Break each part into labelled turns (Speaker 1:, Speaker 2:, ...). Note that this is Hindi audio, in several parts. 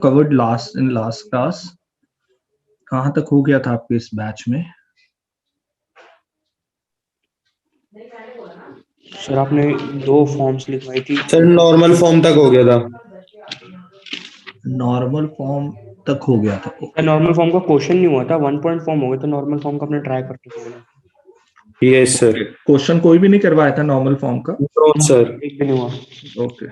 Speaker 1: covered in last class. कहाँ तक हो गया था आपके इस बैच में?
Speaker 2: सर आपने 2 फॉर्म्स लिखवाई थी।
Speaker 3: सर नॉर्मल फॉर्म तक हो गया था।
Speaker 1: नॉर्मल फॉर्म तक हो गया था।
Speaker 2: सर नॉर्मल फॉर्म का क्वेश्चन नहीं हुआ था, 1 पॉइंट फॉर्म हो गया, तो नॉर्मल फॉर्म का अपने ट्राई करते थे।
Speaker 3: Yes sir.
Speaker 1: क्वेश्चन कोई भी नहीं करवाया था नॉर्मल फॉर्म का?
Speaker 3: No sir.
Speaker 2: एक भी नहीं हुआ।
Speaker 1: ओके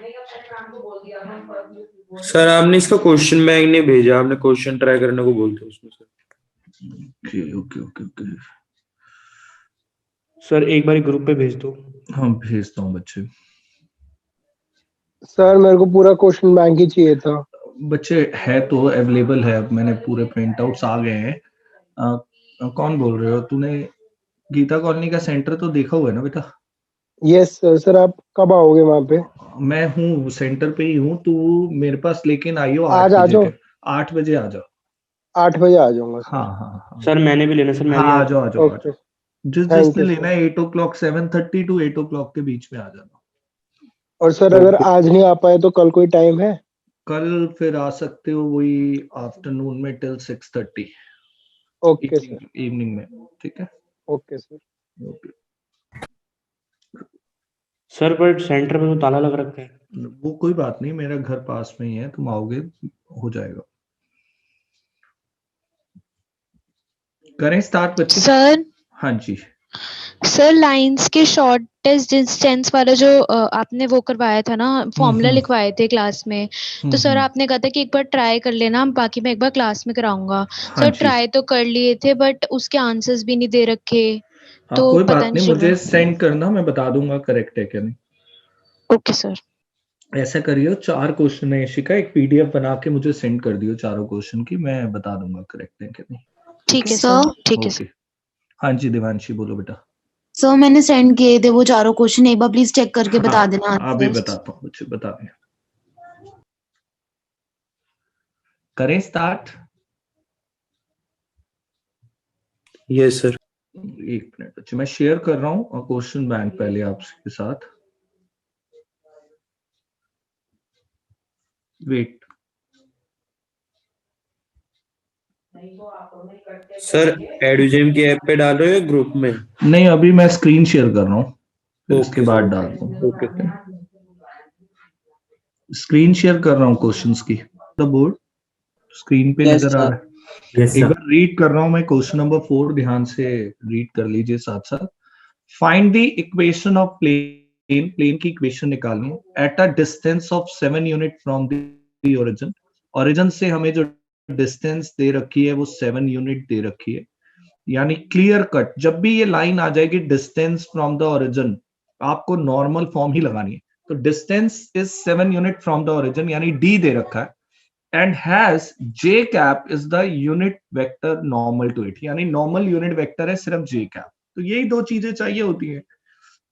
Speaker 3: सर आपने इसका क्वेश्चन बैंक नहीं भेजा, आपने क्वेश्चन ट्राई करने को बोलते उसमें sir.
Speaker 1: Okay okay okay.
Speaker 2: Sir एक बार ग्रुप पे भेज दो।
Speaker 1: हाँ भेजता हूँ बच्चे।
Speaker 4: सर मेरे को पूरा क्वेश्चन बैंक ही चाहिए था।
Speaker 1: बच्चे है तो अवेलेबल है, अब मैंने पूरे प्रिंट आउट्स आ गए हैं। कौन बोल रहे हो? तूने गीता कॉलोनी का सेंटर तो देखा हुआ है ना बेटा?
Speaker 4: Yes sir. सर आप कब आओगे वहाँ पे?
Speaker 1: मैं हूँ सेंटर पे ही हूँ, तू मेरे पास लेकिन आइयो
Speaker 4: आज
Speaker 1: 8
Speaker 4: आ
Speaker 1: बजे
Speaker 4: जाओ।
Speaker 1: के 8 बजे आ जाओ।
Speaker 4: 8 बजे आ जाऊंगा सर।
Speaker 1: हाँ
Speaker 2: सर मैंने भी लेना, सर मैं भी
Speaker 1: हाँ आ जाओ आ जाओ आ
Speaker 4: ओके
Speaker 1: जाओ। जिसने
Speaker 4: थैंक यू
Speaker 1: लेना
Speaker 4: सर।
Speaker 1: है 8 o'clock 7:30 to 8 o'clock के बीच में आ जाना।
Speaker 4: और सर अगर
Speaker 2: ओके।
Speaker 4: आज नहीं आ पाए तो कल कोई टाइम है?
Speaker 1: कल फिर आ सकते हो वही आफ्टरनून में till 6:30
Speaker 4: ओके सर।
Speaker 1: इवनिंग में, ठीक है?
Speaker 4: Okay sir.
Speaker 1: ओके।
Speaker 2: सर पर सेंटर पे तो ताला लग रखा है।
Speaker 1: वो कोई बात नहीं, मेरा घर पास में ही है, तुम आओगे हो जाएगा। करें स्टार्ट बच्चे?
Speaker 5: सर
Speaker 1: हाँ जी।
Speaker 5: सर लाइंस के शॉर्टेस्ट डिस्टेंस वाला जो आपने वो करवाया था ना, फॉर्मूला लिखवाए थे क्लास में, तो सर आपने कहा था कि एक बार ट्राई कर लेना, बाकी मैं एक बार क्लास में कराऊंगा।
Speaker 1: हाँ
Speaker 5: सर
Speaker 1: जी।
Speaker 5: ट्राई तो कर लिए थे बट उसके आंसर्स भी नहीं दे रखे,
Speaker 1: हाँ
Speaker 5: तो
Speaker 1: कोई
Speaker 5: पता
Speaker 1: बात
Speaker 5: नहीं
Speaker 1: नहीं, मुझे
Speaker 5: चला।
Speaker 1: सेंड करना, मैं बता दूंगा करेक्ट है क्या नहीं।
Speaker 5: Okay sir.
Speaker 1: ऐसा करियो, 4 क्वेश्चन है इशिका, एक पीडीएफ बना के मुझे सेंड कर दियो चारों क्वेश्चन की, मैं बता दूंगा करेक्ट है क्या नहीं।
Speaker 5: ठीक है सर, ठीक है सर।
Speaker 1: ओके। हाँ जी देवांशी बोलो बेटा।
Speaker 6: सर मैंने सेंड किए थे वो चारों क्वेश्चन, एक बार प्लीज चेक करके बता देना
Speaker 1: अभी
Speaker 6: आंसर्स।
Speaker 1: बताता हूँ बच्चे, बता दें। करें स्टार्ट?
Speaker 3: Yes sir.
Speaker 1: एक मिनट बच्चे, मैं शेयर कर रहा हूँ क्वेश्चन बैंक पहले आपके साथ। वेट।
Speaker 3: सर एडुजेम की ऐप पे डाल रहे हो ग्रुप में?
Speaker 1: नहीं अभी मैं स्क्रीन शेयर कर रहा हूँ, फिर इसके
Speaker 3: ओके
Speaker 1: बाद
Speaker 3: सर।
Speaker 1: डालता हूँ।
Speaker 3: Okay sir.
Speaker 1: स्क्रीन शेयर कर रहा हूँ क्वेश्चंस की, द बोर्ड स्क्रीन पे
Speaker 3: यस
Speaker 1: नजर आ
Speaker 3: सर।
Speaker 1: रहा है।
Speaker 3: यस
Speaker 1: एक
Speaker 3: सर।
Speaker 1: बार रीड कर रहा हूँ मैं, क्वेश्चन नंबर 4 ध्यान से रीड कर लीजिए साथ साथ। Find the equation of plane, plane की इक्वेशन निकालनी है at a distance of 7 unit from the origin. Origin से हमें जो डिस्टेंस दे रखी है वो 7 यूनिट दे रखी है, यानी क्लियर कट जब भी ये लाइन आ जाएगी डिस्टेंस फ्रॉम द ओरिजिन, आपको नॉर्मल फॉर्म ही लगानी है। तो distance is 7 unit from the origin, यानी डी दे रखा है, and has j cap is the unit vector normal to it, यानी नॉर्मल यूनिट वेक्टर है सिर्फ जे कैप। तो यही 2 चीजें चाहिए होती हैं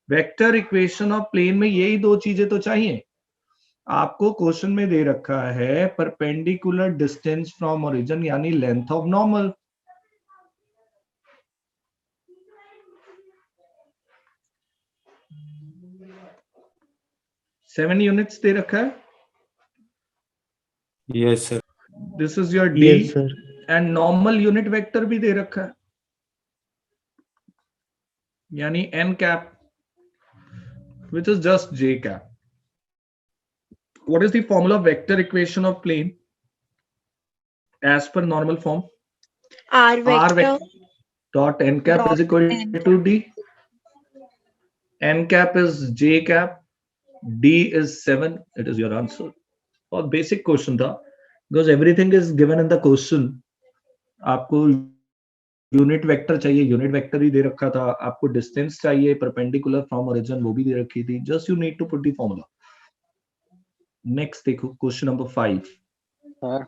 Speaker 1: वेक्टर इक्वेशन ऑफ प्लेन में, यही 2 चीजें तो चाहिए। आपको क्वेश्चन में दे रखा है परपेंडिकुलर डिस्टेंस फ्रॉम ओरिजिन, यानी length of normal. Seven units दे रखा है।
Speaker 3: Yes sir.
Speaker 1: This is your D,
Speaker 2: yes sir.
Speaker 1: And normal unit vector भी दे रखा है, यानी N cap which is just j cap. What is the formula of vector equation of plane as per normal form?
Speaker 7: R vector
Speaker 1: dot n cap
Speaker 7: dot
Speaker 1: is equal
Speaker 7: n
Speaker 1: to d. N cap is j cap, d is 7. It is your answer. और basic question था, because everything is given in the question. आपको यूनिट वेक्टर चाहिए, यूनिट वेक्टर ही दे रखा था, आपको डिस्टेंस चाहिए परपेंडिकुलर फ्रॉम ओरिजिन, वो भी दे रखी थी, just you need to put the formula. Next देखो क्वेश्चन नंबर 5।
Speaker 4: सर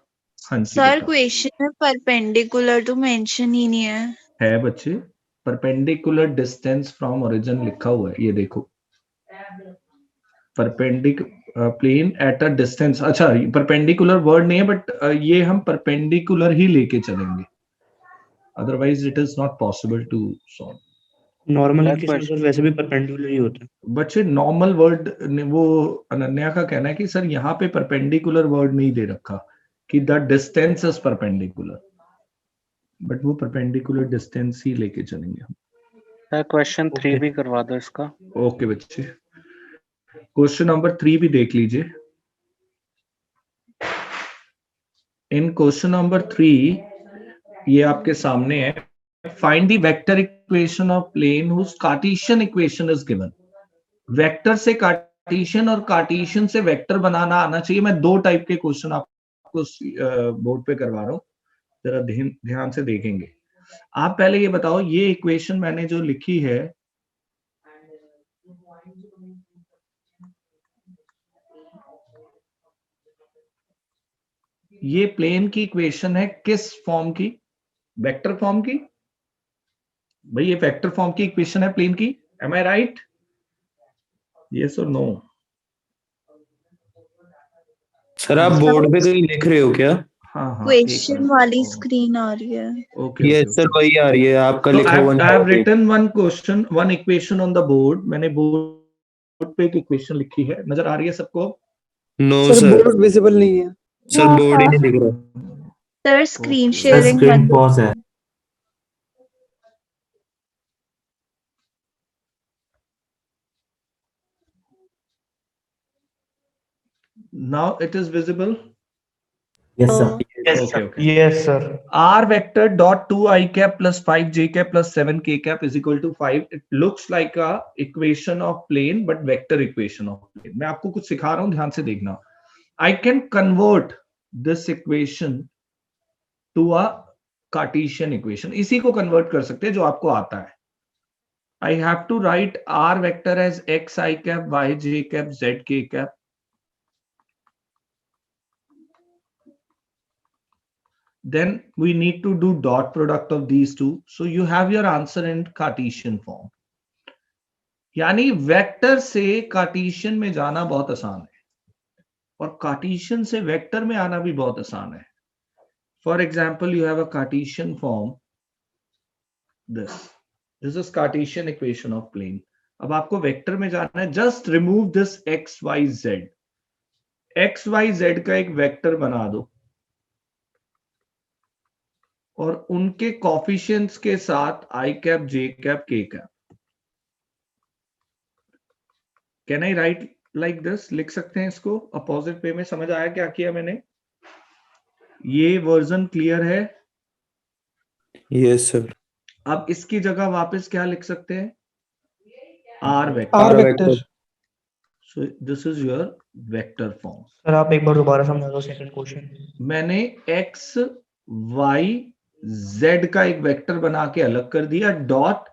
Speaker 1: हाँ जी
Speaker 7: सर
Speaker 1: बेटा।
Speaker 7: क्वेश्चन में परपेंडिकुलर तो मेंशन ही नहीं है
Speaker 1: बच्चे, परपेंडिकुलर डिस्टेंस फ्रॉम ओरिजिन लिखा हुआ है, ये देखो perpendicular plane at a distance. अच्छा परपेंडिकुलर वर्ड नहीं है, बट ये हम परपेंडिकुलर ही लेके चलेंगे, otherwise it is not possible to solve.
Speaker 2: Normal के साथ वैसे भी परपेंडिकुलर ही होता है।
Speaker 1: बच्चे नॉर्मल वर्ड, वो अनन्या का कहना है कि सर यहाँ पे परपेंडिकुलर वर्ड नहीं दे रखा, कि the distance is perpendicular, but वो परपेंडिकुलर डिस्टेंस ही लेके चलेंगे हम।
Speaker 8: Sir question 3
Speaker 2: Okay.
Speaker 8: भी करवा दो इसका।
Speaker 1: ओके बच्चे, क्वेश्चन नंबर 3 भी देख लीजिए। इन क्वेश्चन नंबर 3 ये आपके सामने है, find the vector equation of plane whose Cartesian equation is given. Vector से कार्टेशियन और कार्टेशियन से वेक्टर बनाना आना चाहिए। मैं 2 टाइप के क्वेश्चन आपको बोर्ड पे करवा रहा हूँ, जरा ध्यान से देखेंगे। आप पहले ये बताओ, ये इक्वेशन मैंने जो लिखी है, ये प्लेन की इक्वेशन है किस फॉर्म की? वेक्टर फॉर्म की। भाई ये वेक्टर फॉर्म की इक्वेशन है प्लेन की, एम आई राइट? यस और नो?
Speaker 3: सर आप बोर्ड पे कहीं लिख रहे हो क्या?
Speaker 1: हाँ हाँ,
Speaker 7: क्वेश्चन वाली स्क्रीन आ रही है।
Speaker 1: ओके
Speaker 3: यस सर वही आ रही है आपका
Speaker 1: तो
Speaker 3: लिखा
Speaker 1: आई
Speaker 3: हुआ।
Speaker 1: Have written one question, one equation on the board. मैंने बोर्ड पे एक इक्वेशन लिखी है, नजर आ रही है सबको?
Speaker 3: No
Speaker 9: sir
Speaker 3: sir,
Speaker 9: board visible नहीं है।
Speaker 3: सर बोर्ड ही नहीं दिख रहा।
Speaker 7: Sir screen
Speaker 1: Okay.
Speaker 7: शेयरिंग बंद
Speaker 3: पॉज है।
Speaker 1: Now it is visible.
Speaker 3: Yes sir.
Speaker 1: Okay, okay.
Speaker 2: Yes, sir.
Speaker 1: R vector dot 2 I cap plus 5 j cap plus 7 k cap is equal to 5. It looks like a equation of plane, but vector equation of plane. मैं आपको कुछ सिखा रहा हूं, ध्यान से देखना। I can convert this equation to a Cartesian equation. इसी को convert कर सकते हैं जो आपको आता है। I have to write R vector as x I cap, y j cap, z k cap. Then we need to do dot product of these two. So you have your answer in Cartesian form. यानी वेक्टर से कार्टेशियन में जाना बहुत आसान है और कार्टेशियन से वेक्टर में आना भी बहुत आसान है। For example you have a Cartesian form, this is Cartesian equation of plane. अब आपको वेक्टर में जाना है, just remove this x y z. X y z का एक वेक्टर बना दो और उनके कॉफिशियंट्स के साथ आई कैप, जे कैप, के cap. Can I right like this? लिख सकते हैं इसको अपोजिट वे में। समझ आया क्या किया मैंने? ये वर्जन क्लियर है?
Speaker 3: Yes sir.
Speaker 1: अब इसकी जगह वापस क्या लिख सकते हैं? R
Speaker 9: r
Speaker 1: vector.
Speaker 9: Vector.
Speaker 1: So this is your vector form.
Speaker 2: Sir आप एक बार दोबारा समझा दो सेकंड क्वेश्चन।
Speaker 1: मैंने एक्स वाई जेड का एक वेक्टर बना के अलग कर दिया, डॉट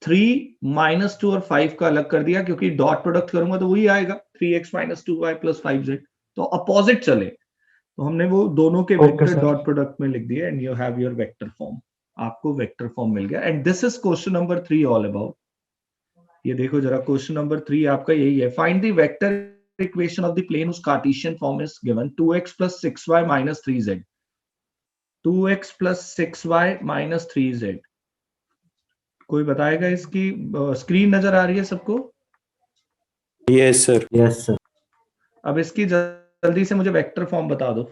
Speaker 1: 3 -2 और 5 का अलग कर दिया, क्योंकि डॉट प्रोडक्ट करूंगा तो वही आएगा 3x - 2y + 5z। तो अपोजिट चले तो हमने वो दोनों के वेक्टर डॉट प्रोडक्ट में लिख दिया and you have your vector form. आपको वेक्टर फॉर्म मिल गया and this is question number 3 all about. ये देखो जरा, क्वेश्चन नंबर 3 आपका यही है। Find the vector equation of the plane whose Cartesian form is given 2x + 6y - 3z। 2x + 6y - 3z। कोई बताएगा इसकी? स्क्रीन नजर आ रही है सबको?
Speaker 3: Yes sir. Yes sir.
Speaker 1: अब इसकी जल्दी से मुझे वेक्टर फॉर्म बता दो।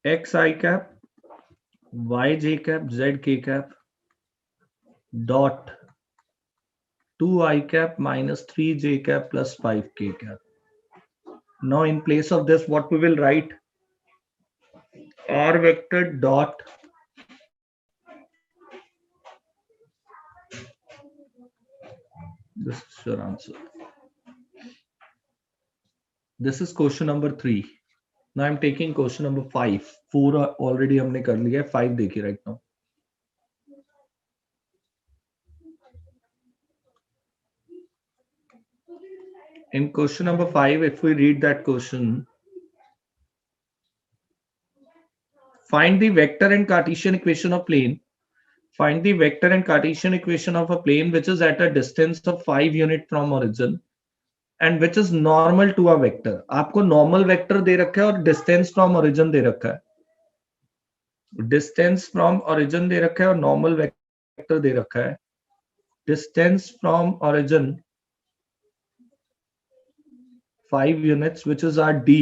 Speaker 1: एक्स आई कैप, वाई जे कैप, जेड के cap, dot 2 I cap - 3 j cap plus 5 k cap. Now in place of this, what we will write? R vector dot this is your answer. This is question number 3. Now I'm taking question number 5. 4 already हमने कर लिया है, 5 देखिए right now. In question number 5, if we read that question, find the vector and Cartesian equation of plane. Find the vector and Cartesian equation of a plane which is at a distance of 5 unit from origin and which is normal to a vector. आपको normal vector दे रखा है और distance from origin दे रखा है। Distance from origin दे रखा है और normal vector दे रखा है। Distance from origin 5 units, which is our D,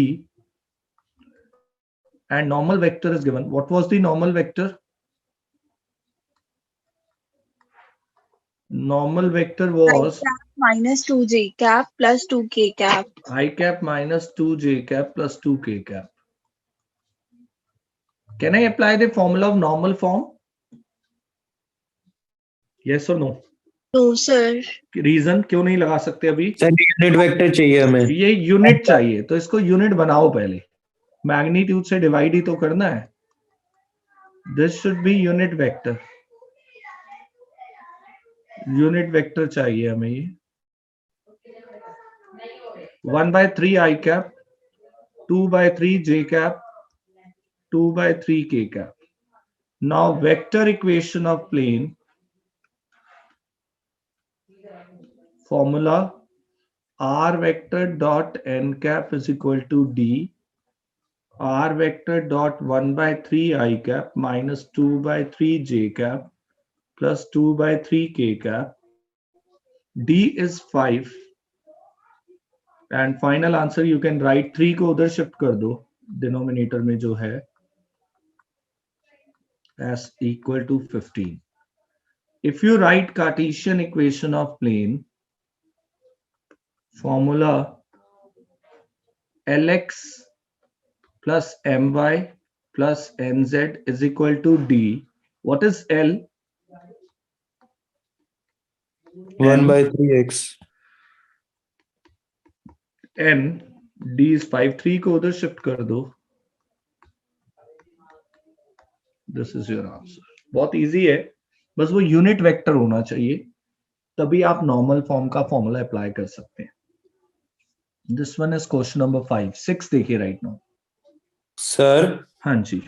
Speaker 1: and normal vector is given. What was the normal vector? Normal vector was
Speaker 7: minus 2j cap plus 2k cap.
Speaker 1: I cap minus 2j cap plus 2k cap. Can I apply the formula of normal form? Yes or no?
Speaker 7: No, sir.
Speaker 1: Reason क्यों नहीं लगा सकते अभी?
Speaker 3: सर यूनिट वेक्टर चाहिए हमें.
Speaker 1: ये यूनिट चाहिए, तो इसको यूनिट बनाओ पहले. मैग्नीट्यूड से डिवाइड ही तो करना है. This should be unit vector. Unit vector चाहिए हमें ये. 1/3 I cap, 2/3 J cap, 2/3 K cap. Now vector equation of plane formula r vector dot n cap is equal to D r vector dot 1/3 I cap minus 2/3 J cap plus 2/3 K cap. D is 5 and final answer you can write 3 को उधर शिफ्ट कर दो डिनोमिनेटर में जो है as equal to 15. If you write Cartesian equation of plane, formula Lx plus my plus nz is equal to D. What is L?
Speaker 3: 1/3x.
Speaker 1: N. D is 5. 3 को उधर शिफ्ट कर दो. This is your answer. बहुत इजी है, बस वो यूनिट वेक्टर होना चाहिए, तभी आप नॉर्मल फॉर्म का फॉर्मूला अप्लाई कर सकते हैं. This one is question number 5. 6 देखिए राइट नाउ.
Speaker 3: सर
Speaker 1: हाँ जी.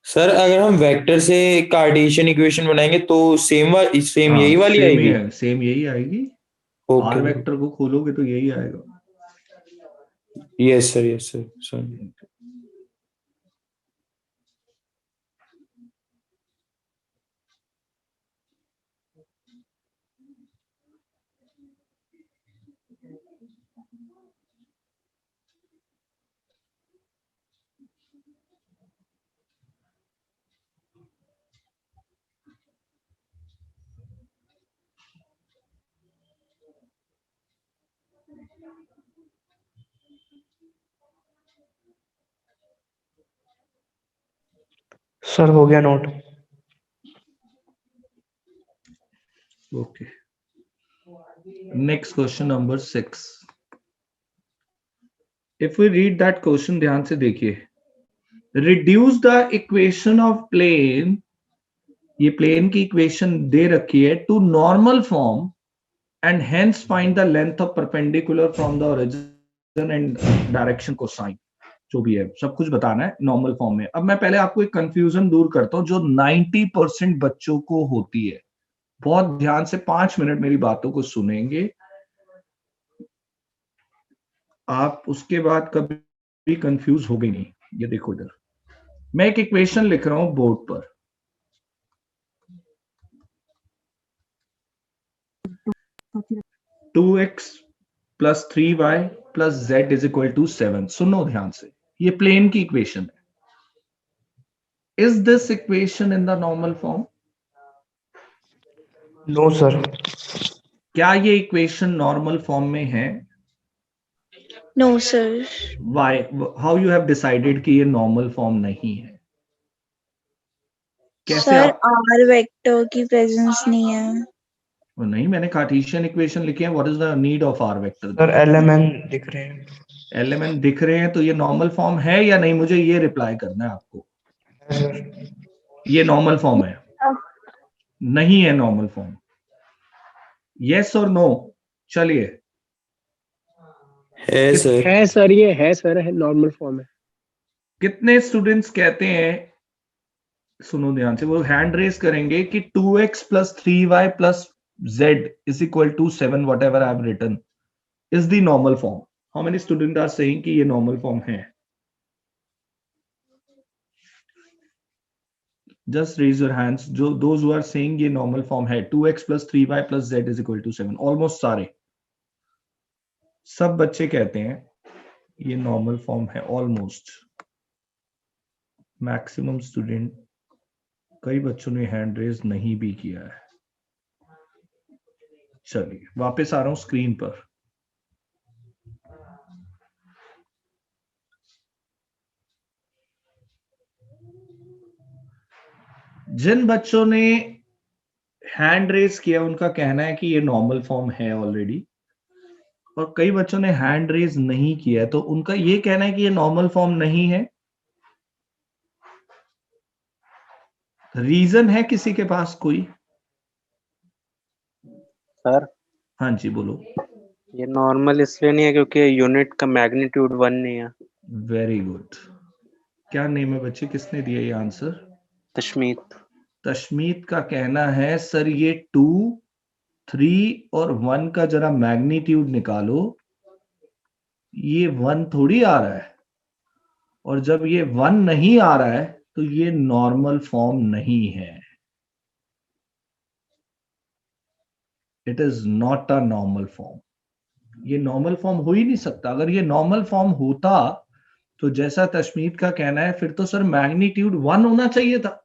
Speaker 3: सर अगर हम वेक्टर से कार्टेशियन इक्वेशन बनाएंगे तो सेम यही वाली आएगी.
Speaker 1: सेम यही आएगी.
Speaker 3: ओके.
Speaker 1: आर वेक्टर को खोलोगे तो यही आएगा.
Speaker 3: Yes sir sorry.
Speaker 2: सर हो गया note.
Speaker 1: Okay. Next question number 6. If we read that question, ध्यान से देखिए. Reduce the equation of plane. ये plane की equation दे रखी है to normal form and hence find the length of perpendicular from the origin and direction cosine. जो भी है सब कुछ बताना है नॉर्मल फॉर्म में. अब मैं पहले आपको एक कंफ्यूजन दूर करता हूं जो 90% बच्चों को होती है. बहुत ध्यान से 5 मिनट मेरी बातों को सुनेंगे आप, उसके बाद कभी कंफ्यूज होगे नहीं. ये देखो इधर मैं एक इक्वेशन लिख रहा हूं बोर्ड पर. Two x plus 3y plus z is equal to 7. सुनो ध्यान से, ये प्लेन की इक्वेशन है. Is this equation in the normal form?
Speaker 2: No sir.
Speaker 1: क्या ये इक्वेशन नॉर्मल फॉर्म में है?
Speaker 7: No, sir.
Speaker 1: Why? How you have decided कि ये नॉर्मल फॉर्म नहीं है? कैसे
Speaker 7: सर
Speaker 1: आप?
Speaker 7: r वेक्टर की प्रेजेंस नहीं है.
Speaker 1: नहीं, मैंने कार्टेशियन इक्वेशन लिखे हैं. What is the need of r vector?
Speaker 2: Sir LMN दिख रहे हैं.
Speaker 1: एलिमेंट दिख रहे हैं तो ये नॉर्मल फॉर्म है या नहीं, मुझे ये रिप्लाई करना है आपको. ये नॉर्मल फॉर्म है? नहीं है नॉर्मल फॉर्म. यस और नो? चलिए.
Speaker 3: है सर.
Speaker 4: है सर, ये है सर, है नॉर्मल फॉर्म है.
Speaker 1: कितने स्टूडेंट्स कहते हैं, सुनो ध्यान से, वो हैंड रेस करेंगे कि 2x plus 3y plus z is equal to 7 whatever I have written is the normal form. How many students are saying कि ये normal form है? Just raise your hands. जो those who are saying ये normal form है, 2x plus 3y plus z is equal to 7. Almost सारे. सब बच्चे कहते हैं ये नॉर्मल फॉर्म है, ऑलमोस्ट मैक्सिमम स्टूडेंट, कई बच्चों ने हैंड रेज नहीं भी किया है। चलिए वापस आ रहा हूं स्क्रीन पर। जिन बच्चों ने हैंड रेज किया उनका कहना है कि ये नॉर्मल फॉर्म है ऑलरेडी, और कई बच्चों ने हैंड रेज नहीं किया तो उनका ये कहना है कि ये नॉर्मल फॉर्म नहीं है। रीजन है किसी के पास कोई?
Speaker 8: सर
Speaker 1: हाँ जी बोलो।
Speaker 8: ये नॉर्मल इसलिए नहीं है क्योंकि यूनिट का मैग्नीट्यूड 1 नहीं है।
Speaker 1: Very good. क्या नेम है बच्चे, किसने दिया ये आंसर?
Speaker 8: तशमीत।
Speaker 1: तशमीत का कहना है सर ये 2, 3 और 1 का जरा मैग्नीट्यूड निकालो, ये 1 थोड़ी आ रहा है, और जब ये 1 नहीं आ रहा है तो ये नॉर्मल फॉर्म नहीं है। It is not a normal form. ये नॉर्मल फॉर्म हो ही नहीं सकता। अगर ये नॉर्मल फॉर्म होता तो जैसा तशमीत का कहना है फिर तो सर मैग्नीट्यूड 1 होना चाहिए था।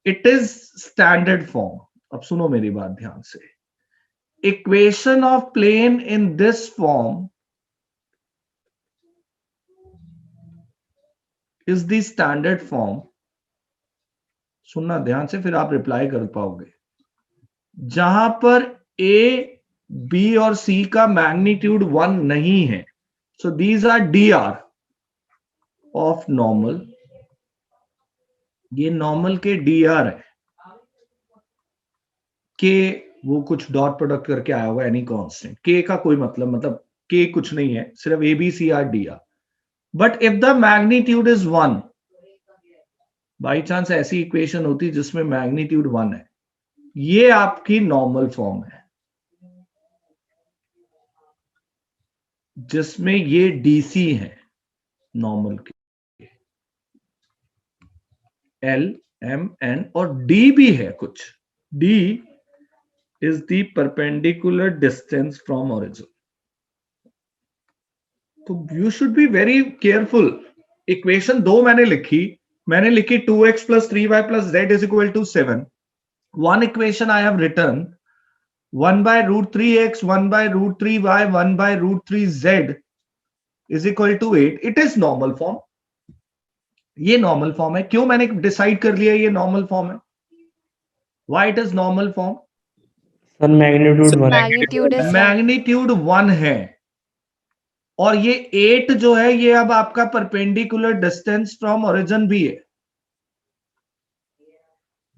Speaker 1: It is standard form. अब सुनो मेरी बात ध्यान से। Equation of plane in this form is the standard form. सुनना ध्यान से फिर आप रिप्लाई कर पाओगे। जहां पर ए, बी और सी का मैग्नीट्यूड 1 नहीं है, so these are d are of normal. ये नॉर्मल के डी आर है के, वो कुछ डॉट प्रोडक्ट करके आया हुआ एनी कांस्टेंट। के का कोई मतलब के कुछ नहीं है, सिर्फ a b c r d r. But if the magnitude is 1, by chance ऐसी इक्वेशन होती जिसमें मैग्नीट्यूड 1 है, ये आपकी नॉर्मल फॉर्म है, जिसमें ये डीसी है नॉर्मल के, एल, एम, एन और डी भी है कुछ। D is the perpendicular distance from origin. तो you should be very careful. Equation 2 मैंने लिखी 2x plus 3y plus z is equal to 7. One equation I have written 1 by root 3x, 1 by root 3y, 1 by root 3z is equal to 8. It is normal form. ये नॉर्मल फॉर्म है। क्यों मैंने डिसाइड कर लिया ये नॉर्मल फॉर्म है? Why it is normal form?
Speaker 2: Sir magnitude 1
Speaker 5: magnitude is
Speaker 1: magnitude 1 है, और ये 8 जो है ये अब आपका परपेंडिकुलर डिस्टेंस फ्रॉम ओरिजिन भी है।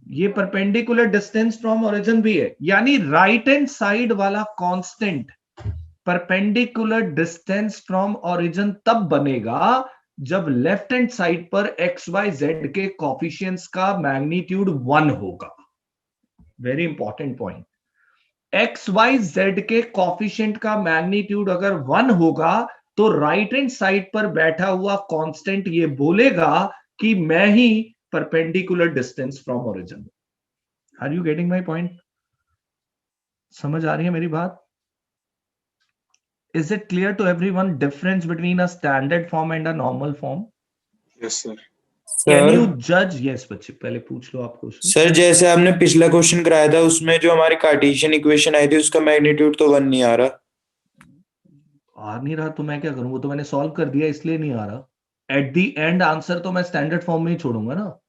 Speaker 1: ये परपेंडिकुलर डिस्टेंस फ्रॉम ओरिजिन भी है, यानी राइट हैंड साइड वाला constant perpendicular distance from origin तब बनेगा जब लेफ्ट हैंड साइड पर एक्स वाई जेड के कोफिशिएंट्स का मैग्नीट्यूड 1 होगा। Very important point. X y z के कोफिशिएंट का मैग्नीट्यूड अगर 1 होगा तो राइट हैंड साइड पर बैठा हुआ कांस्टेंट ये बोलेगा कि मैं ही perpendicular distance from origin. Are you getting my point? समझ आ रही है मेरी बात? Is it clear to everyone difference between a standard form and a normal form?
Speaker 3: Yes sir.
Speaker 1: Can
Speaker 3: sir
Speaker 1: you judge? Yes बच्चे पहले पूछ लो आप क्वेश्चन।
Speaker 3: सर जैसे आपने पिछला क्वेश्चन कराया था उसमें जो हमारी कार्टेशियन इक्वेशन आई थी उसका मैग्नीट्यूड तो 1 नहीं आ रहा।
Speaker 1: आ नहीं रहा तो मैं क्या करूं? वो तो मैंने सॉल्व कर दिया इसलिए नहीं आ रहा। एट द एंड आंसर तो मैं स्टैंडर्ड फॉर्म में ही छोड़ूंगा ना।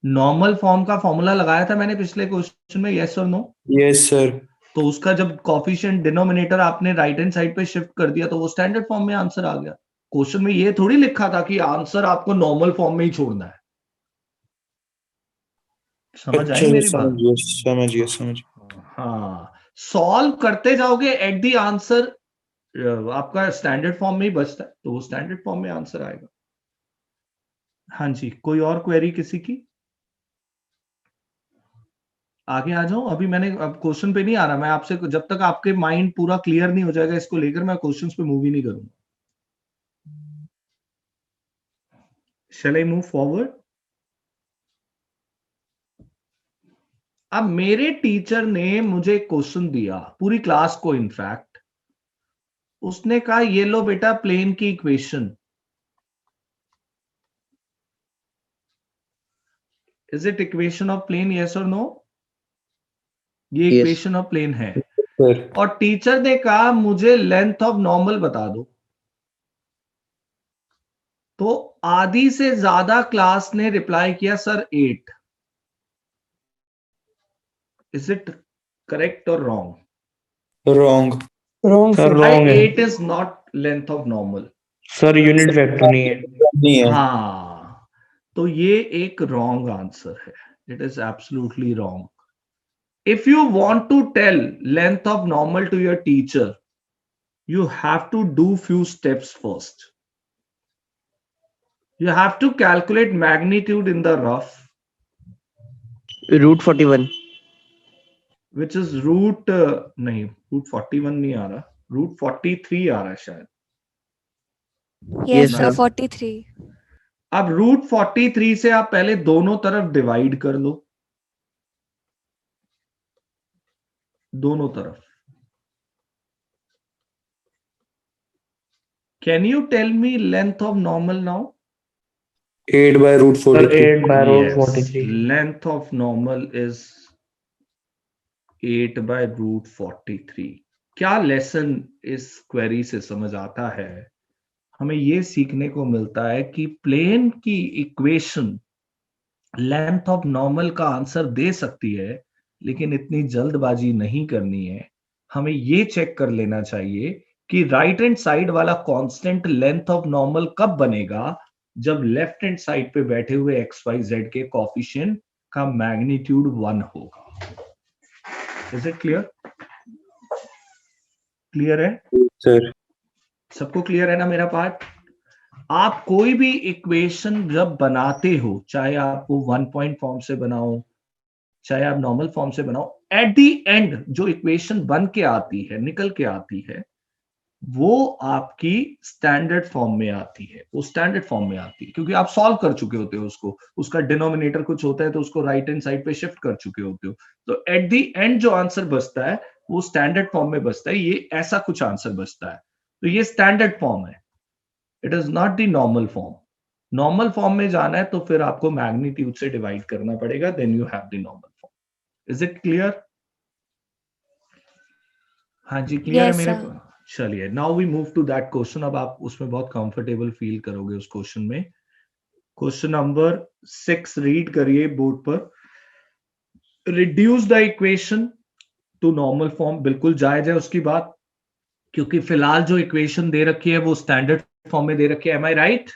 Speaker 1: नॉर्मल फॉर्म का फॉर्मूला लगाया था मैंने पिछले क्वेश्चन में, यस और नो?
Speaker 3: Yes sir.
Speaker 1: तो उसका जब कोफिशिएंट डिनोमिनेटर आपने राइट हैंड साइड पे शिफ्ट कर दिया तो वो स्टैंडर्ड फॉर्म में आंसर आ गया। क्वेश्चन में ये थोड़ी लिखा था कि आंसर आपको नॉर्मल फॉर्म में ही छोड़ना है। समझ
Speaker 3: अच्छा
Speaker 1: आई मेरी बात?
Speaker 3: समझ गया।
Speaker 1: हाँ, सॉल्व करते जाओगे एट दी आंसर आपका स्टैंडर्ड फॉर्म में ही बचता है, तो वो स्टैंडर्ड फॉर्म में आंसर आएगा। हाँ जी, कोई और क्वेरी किसी की? आगे आ जाओ। अभी मैंने अब क्वेश्चन पे नहीं आ रहा मैं आपसे, जब तक आपके माइंड पूरा क्लियर नहीं हो जाएगा इसको लेकर मैं क्वेश्चंस पे मूव ही नहीं करूंगा। Shall I move forward? अब मेरे टीचर ने मुझे क्वेश्चन दिया, पूरी क्लास को इनफैक्ट, उसने कहा ये लो बेटा प्लेन की equation, is it equation of plane, yes और नो? ये
Speaker 4: Yes.
Speaker 1: इक्वेशन ऑफ प्लेन है।
Speaker 3: सर
Speaker 1: और टीचर ने कहा मुझे लेंथ ऑफ नॉर्मल बता दो, तो आधी से ज्यादा क्लास ने रिप्लाई किया सर 8। इज इट करेक्ट और wrong?
Speaker 3: Wrong
Speaker 2: wrong sir,
Speaker 1: Why
Speaker 2: wrong है
Speaker 1: 8 is not length of normal?
Speaker 2: Sir, unit vector नहीं है।
Speaker 3: नहीं है।
Speaker 1: हाँ, तो ये एक रॉन्ग आंसर है। It is absolutely wrong. If you want to tell length of normal to your teacher, you have to do few steps first. You have to calculate magnitude in the rough,
Speaker 4: Root 41.
Speaker 1: which is नहीं, root 41 नहीं आ रहा, root 43 आ रहा है शायद।
Speaker 4: Yes, sir.
Speaker 9: 43।
Speaker 1: अब रूट 43 से आप पहले दोनों तरफ डिवाइड कर लो, दोनों तरफ। Can you tell me length of normal now?
Speaker 3: 8 by root
Speaker 2: sir
Speaker 3: 43.
Speaker 2: 8 by root 43।
Speaker 1: Length of normal is 8 by root 43। क्या लेसन इस क्वेरी से समझ आता है? हमें ये सीखने को मिलता है कि प्लेन की इक्वेशन लेंथ ऑफ नॉर्मल का आंसर दे सकती है, लेकिन इतनी जल्दबाजी नहीं करनी है। हमें ये चेक कर लेना चाहिए कि राइट हैंड साइड वाला कांस्टेंट लेंथ ऑफ नॉर्मल कब बनेगा, जब लेफ्ट हैंड साइड पे बैठे हुए एक्स वाई जेड के कोफिशिएंट का मैग्नीट्यूड 1 होगा। Is it clear? क्लियर है
Speaker 3: सर
Speaker 1: सबको? क्लियर है ना मेरा पार्ट? आप कोई भी इक्वेशन जब बनाते हो, चाहे आपको 1 पॉइंट फॉर्म से बनाओ, चाहे आप नॉर्मल फॉर्म से बनाओ, एट दी एंड जो इक्वेशन बन के आती है, निकल के आती है, वो आपकी स्टैंडर्ड फॉर्म में आती है। वो स्टैंडर्ड फॉर्म में आती है क्योंकि आप सॉल्व कर चुके होते हो उसको, उसका डिनोमिनेटर कुछ होता है तो उसको राइट हैंड साइड पे शिफ्ट कर चुके होते हो। तो एट दी एंड जो आंसर बचता है वो स्टैंडर्ड फॉर्म में बचता है। ये ऐसा कुछ आंसर बचता है, तो ये स्टैंडर्ड फॉर्म है। It is not the normal form. Normal form में जाना है तो फिर आपको मैग्नीट्यूड से डिवाइड करना पड़ेगा, then you have the normal form. Is it clear? हाँ जी, क्लियर है
Speaker 9: Yes,
Speaker 1: मेरे
Speaker 9: sir.
Speaker 1: को? चलिए, now we move to that question. अब आप उसमें बहुत कंफर्टेबल फील करोगे उस क्वेश्चन में। क्वेश्चन नंबर 6 रीड करिए बोर्ड पर। Reduce the equation two normal form. बिल्कुल जायज है उसकी बात, क्योंकि फिलहाल जो इक्वेशन दे रखी है वो स्टैंडर्ड फॉर्म में दे रखी है। M I right?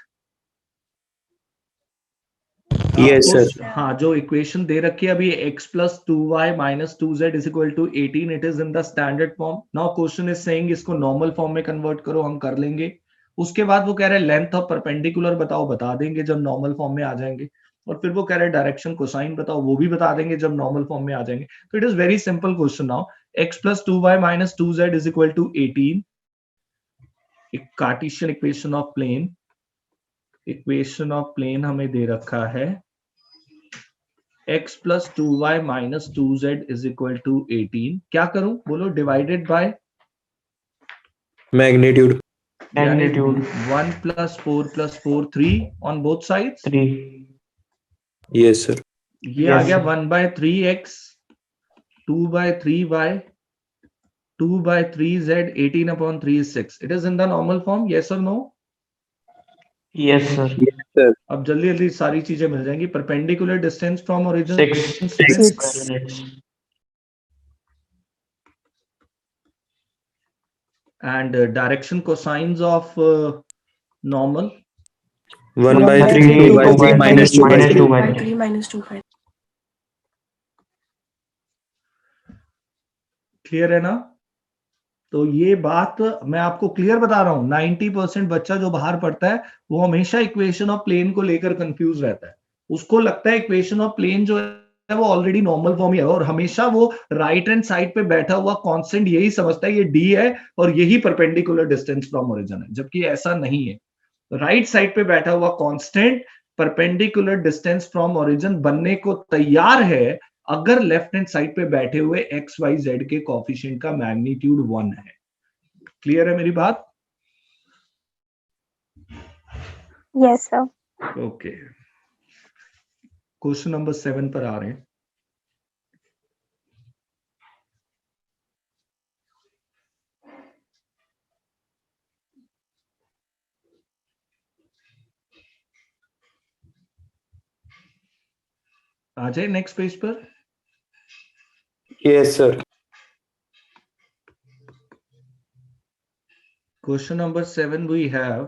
Speaker 3: Yes sir.
Speaker 1: हाँ, जो इक्वेशन दे रखी है अभी x plus 2y minus 2z is equal to 18, it is in the standard form. Now question is saying इसको नॉर्मल फॉर्म में कन्वर्ट करो, हम कर लेंगे। उसके बाद वो कह रहे हैं लेंथ ऑफ परपेंडिकुलर बताओ, बता देंगे जब नॉर्मल फॉर्म में आ जाएंगे। और फिर वो कह रहे हैं डायरेक्शन कोसाइन बताओ, वो भी बता देंगे जब नॉर्मल फॉर्म में आ जाएंगे। तो it is very simple question. Now x plus 2y minus 2z is equal to 18, एक Cartesian equation of plane, equation of plane हमें दे रखा है x plus 2y minus 2z is equal to 18। क्या करूं बोलो? Divided by
Speaker 3: magnitude.
Speaker 2: Magnitude
Speaker 1: 1 plus 4 plus 4 3 on both sides।
Speaker 2: 3।
Speaker 3: Yes sir.
Speaker 1: ये आ गया 1 by 3x, 2 by 3y, 2 by 3z, 18 upon 3 is 6। It is in the normal form, yes or no?
Speaker 2: Yes sir.
Speaker 1: अब जल्दी जल्दी सारी चीजें मिल जाएंगी। Perpendicular distance from origin
Speaker 2: 6 units.
Speaker 1: and direction cosines of normal
Speaker 3: 1 by 3, 2 by 3, minus 2 by 3.
Speaker 1: Clear है ना? तो ये बात मैं आपको क्लियर बता रहा हूं। 90% बच्चा जो बाहर पढ़ता है वो हमेशा इक्वेशन ऑफ प्लेन को लेकर कंफ्यूज रहता है। उसको लगता है इक्वेशन ऑफ प्लेन जो है वो ऑलरेडी नॉर्मल फॉर्म ही है, और हमेशा वो राइट हैंड साइड पे बैठा हुआ कांस्टेंट यही समझता है ये डी है और यही परपेंडिकुलर डिस्टेंस फ्रॉम ओरिजिन है, जबकि ऐसा नहीं है। राइट साइड पे बैठा हुआ constant perpendicular distance from origin बनने को तैयार है अगर लेफ्ट हैंड साइड पे बैठे हुए एक्स वाई जेड के कोफिशिएंट का मैग्नीट्यूड 1 है। क्लियर है मेरी बात?
Speaker 7: Yes sir.
Speaker 1: Okay, question number 7 पर आ रहे हैं। आ जाए नेक्स्ट पेज पर।
Speaker 3: Yes sir.
Speaker 1: Question number 7 we have,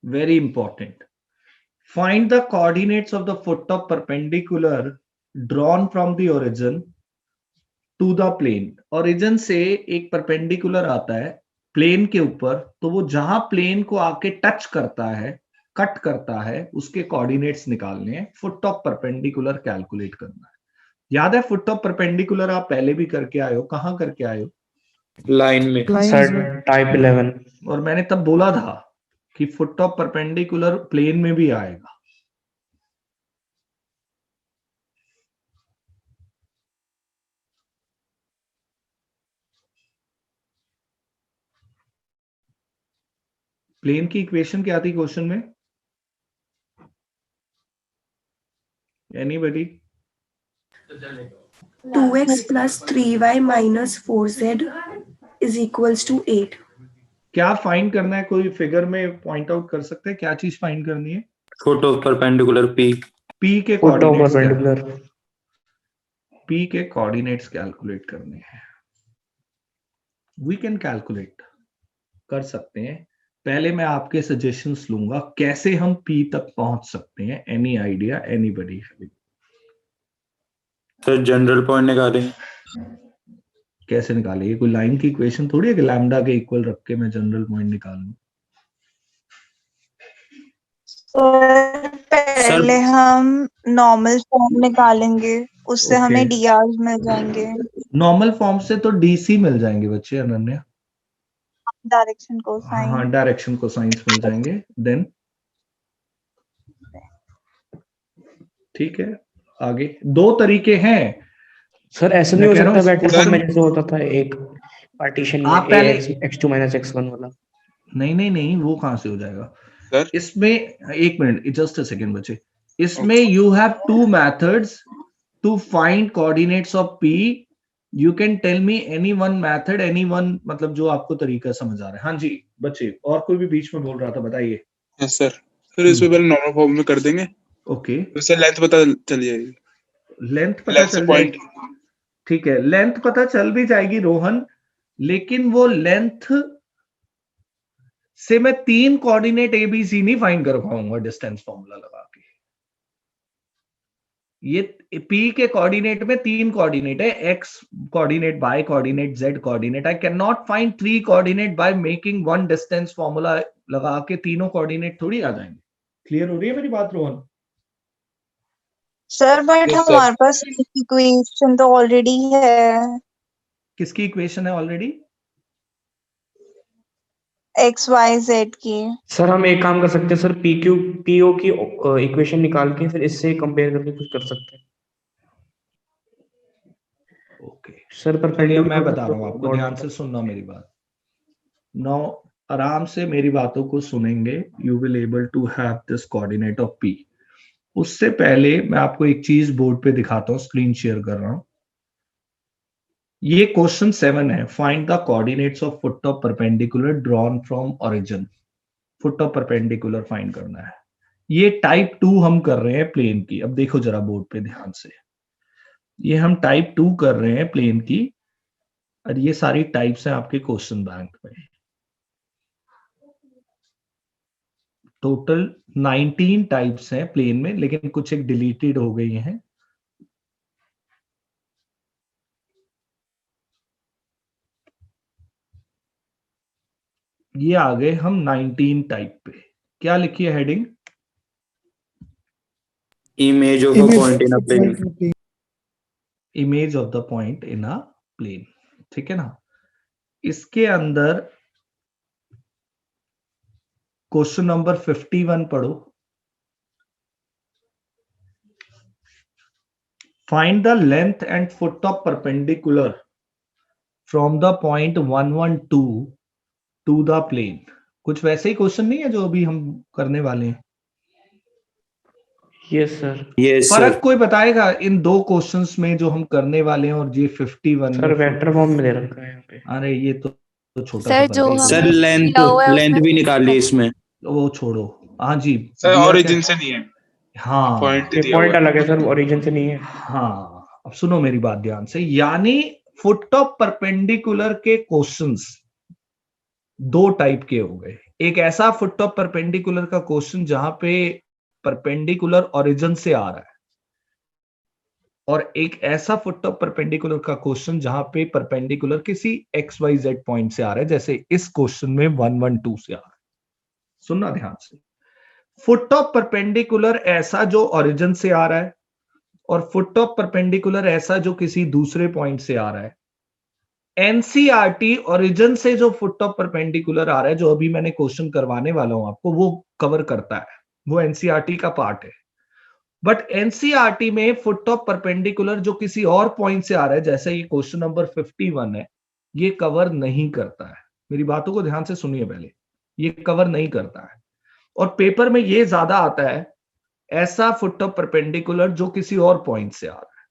Speaker 1: very important. Find the coordinates of the foot of perpendicular drawn from the origin to the plane. Origin से एक perpendicular आता है plane के ऊपर, तो वो जहां plane को आके टच करता है, कट करता है, उसके कोऑर्डिनेट्स निकालने हैं, फुट ऑफ परपेंडिकुलर कैलकुलेट करना है। याद है फुट ऑफ परपेंडिकुलर आप पहले भी करके आए हो, कहां करके आए हो?
Speaker 3: लाइन में।
Speaker 2: Sir type 11।
Speaker 1: और मैंने तब बोला था कि फुट ऑफ परपेंडिकुलर प्लेन में भी आएगा। प्लेन की इक्वेशन क्या थी क्वेश्चन में? Anybody?
Speaker 9: 2x plus 3y minus 4z is equals to 8.
Speaker 1: क्या फाइंड करना है? कोई फिगर में पॉइंट आउट कर सकते हैं क्या चीज फाइंड करनी है?
Speaker 3: Foot of perpendicular P.
Speaker 1: P के
Speaker 2: foot of
Speaker 1: coordinates
Speaker 2: perpendicular.
Speaker 1: P के कोऑर्डिनेट्स कैलकुलेट करने हैं। वी कैन कैलकुलेट, कर सकते हैं। पहले मैं आपके सजेशंस लूंगा कैसे हम पी तक पहुंच सकते हैं। Any idea, anybody?
Speaker 3: Sir general point निकालें।
Speaker 1: कैसे निकाले? ये कोई लाइन की इक्वेशन थोड़ी है कि लैम्डा के इक्वल रख के मैं जनरल पॉइंट निकालूं।
Speaker 7: पहले हम नॉर्मल फॉर्म निकालेंगे, उससे
Speaker 1: Okay.
Speaker 7: हमें डीआर मिल जाएंगे।
Speaker 1: नॉर्मल फॉर्म से तो डीसी मिल जाएंगे बच्चे, अनन्या।
Speaker 7: डायरेक्शन को साइन।
Speaker 1: हाँ, डायरेक्शन को साइंस मिल जाएंगे। देन ठीक है, आगे दो तरीके हैं।
Speaker 2: सर ऐसा
Speaker 1: मैं
Speaker 2: नहीं हो
Speaker 1: कह रहा
Speaker 2: सकता
Speaker 1: हूँ
Speaker 2: वेक्टर फॉर्म में जैसे होता था एक पार्टीशन में
Speaker 1: आप पहले-
Speaker 2: x2 - x1 वाला?
Speaker 1: नहीं, वो कहां से हो जाएगा
Speaker 10: सर?
Speaker 1: इसमें? एक मिनट, जस्ट अ सेकेंड बच्चे। इसमें you have two methods to find coordinates of P. You can tell me any one method, any one, मतलब जो आपको तरीका समझ आ रहा है। हाँ जी बच्चे, और कोई भी बीच में बोल रहा था, बताइए।
Speaker 10: Yes sir. सर इसमें पहले नॉर्मल फॉर्म में कर देंगे,
Speaker 1: ओके,
Speaker 10: उससे लेंथ पता चल जाएगी।
Speaker 1: लेंथ पता
Speaker 10: लेंथ से
Speaker 1: चल
Speaker 10: पॉइंट।
Speaker 1: जाएगी। ठीक है, लेंथ पता चल भी जाएगी रोहन, लेकिन वो लेंथ से मैं 3 कोऑर्डिनेट एबीसी नहीं फाइंड कर पाऊंगा डिस्टेंस फॉर्मूला लगा के। ये पी के कोऑर्डिनेट में 3 कोऑर्डिनेट है, x coordinate, by coordinate, Z coordinate. I can not find 3 coordinate by making one distance formula लगा के। तीनों कोऑर्डिनेट थोड़ी आ जाएंगे। क्लियर हो रही है मेरी बात Rohan?
Speaker 7: Sir but
Speaker 10: Yes, sir.
Speaker 7: हमारे पास इक्वेशन तो ऑलरेडी है।
Speaker 1: किसकी इक्वेशन है ऑलरेडी?
Speaker 7: एक्स वाई जेड की।
Speaker 2: सर हम एक काम कर सकते हैं सर, पीक्यू पीओ की इक्वेशन निकाल के फिर इससे कंपेयर करके कुछ कर सकते हैं।
Speaker 1: ओके
Speaker 2: सर
Speaker 1: चलिए,
Speaker 2: परपेंडिकुलर
Speaker 1: मैं बता रहा हूं आपको, ध्यान से सुनना मेरी बात। नाउ आराम से मेरी बातों को सुनेंगे, you will able to have this coordinate of P. उससे पहले मैं आपको एक चीज बोर्ड पे दिखाता हूं, स्क्रीन शेयर कर रहा हूं। ये क्वेश्चन 7 है। Find the coordinates of foot of perpendicular drawn from origin. Foot of perpendicular find करना है। ये टाइप 2 हम कर रहे हैं प्लेन की। अब देखो जरा बोर्ड पे ध्यान से, ये हम टाइप 2 कर रहे हैं प्लेन की, और ये सारी टाइप्स हैं आपके क्वेश्चन बैंक में। टोटल 19 टाइप्स हैं प्लेन में, लेकिन कुछ एक डिलीटेड हो गई हैं। ये आ गए हम 19 टाइप पे। क्या लिखी है heading?
Speaker 3: Image of a point in a plane.
Speaker 1: Image of the point in a plane, ठीक है ना। इसके अंदर क्वेश्चन नंबर 51 पढ़ो। Find the length and foot of perpendicular from the point 112 to the plane. कुछ वैसे ही क्वेश्चन नहीं है जो अभी हम करने वाले हैं?
Speaker 2: Yes sir.
Speaker 3: यस
Speaker 1: फर्क
Speaker 3: सर।
Speaker 1: कोई बताएगा इन दो क्वेश्चंस में जो हम करने वाले हैं और ये 51
Speaker 2: सर
Speaker 1: में?
Speaker 2: वेक्टर फॉर्म में दे रखा है यहाँ पे।
Speaker 1: अरे ये तो छोटा सा
Speaker 7: सर
Speaker 1: फर्क
Speaker 7: जो
Speaker 1: है,
Speaker 3: सर
Speaker 7: हमने
Speaker 3: लेंथ
Speaker 7: किया हुआ है
Speaker 3: लेंथ
Speaker 7: उसमें
Speaker 3: भी निकाल ली इसमें।
Speaker 1: वो छोड़ो। हाँ जी,
Speaker 10: सर
Speaker 1: दिया क्या?
Speaker 10: ओरिजिन से नहीं है,
Speaker 1: हाँ
Speaker 10: पॉइंट
Speaker 2: ये
Speaker 10: दिया हुआ
Speaker 2: पॉइंट
Speaker 10: है।
Speaker 2: अलग है सर, ओरिजिन से नहीं है।
Speaker 1: हाँ, अब सुनो मेरी बात ध्यान से। यानी फुट ऑफ परपेंडिकुलर के क्वेश्चंस दो टाइप के हो गए। एक ऐसा फुट ऑफ परपेंडिकुलर का क्वेश्चन जहां पे परपेंडिकुलर ओरिजिन से आ रहा है, और एक ऐसा फुट ऑफ परपेंडिकुलर का क्वेश्चन जहां पे परपेंडिकुलर किसी एक्स वाई जेड पॉइंट से आ रहा है, जैसे इस क्वेश्चन में 1 1 2 से आ रहा है। सुनना ध्यान से, फुट ऑफ परपेंडिकुलर ऐसा जो ओरिजिन से आ रहा है, और फुट ऑफ परपेंडिकुलर ऐसा जो किसी दूसरे पॉइंट से आ रहा है। एनसीईआरटी ओरिजिन से जो फुट ऑफ परपेंडिकुलर आ रहा है, जो अभी मैंने क्वेश्चन करवाने वाला हूं आपको, वो कवर करता है, वो एनसीईआरटी का पार्ट है। बट एनसीईआरटी में फुट ऑफ परपेंडिकुलर जो किसी और पॉइंट से आ रहा है, जैसे ये क्वेश्चन नंबर 51 है, ये कवर नहीं करता है। मेरी बातों को ध्यान से सुनिए पहले, ये कवर नहीं करता है। और पेपर में ये ज्यादा आता है, ऐसा फुट ऑफ परपेंडिकुलर जो किसी और पॉइंट से आ रहा है।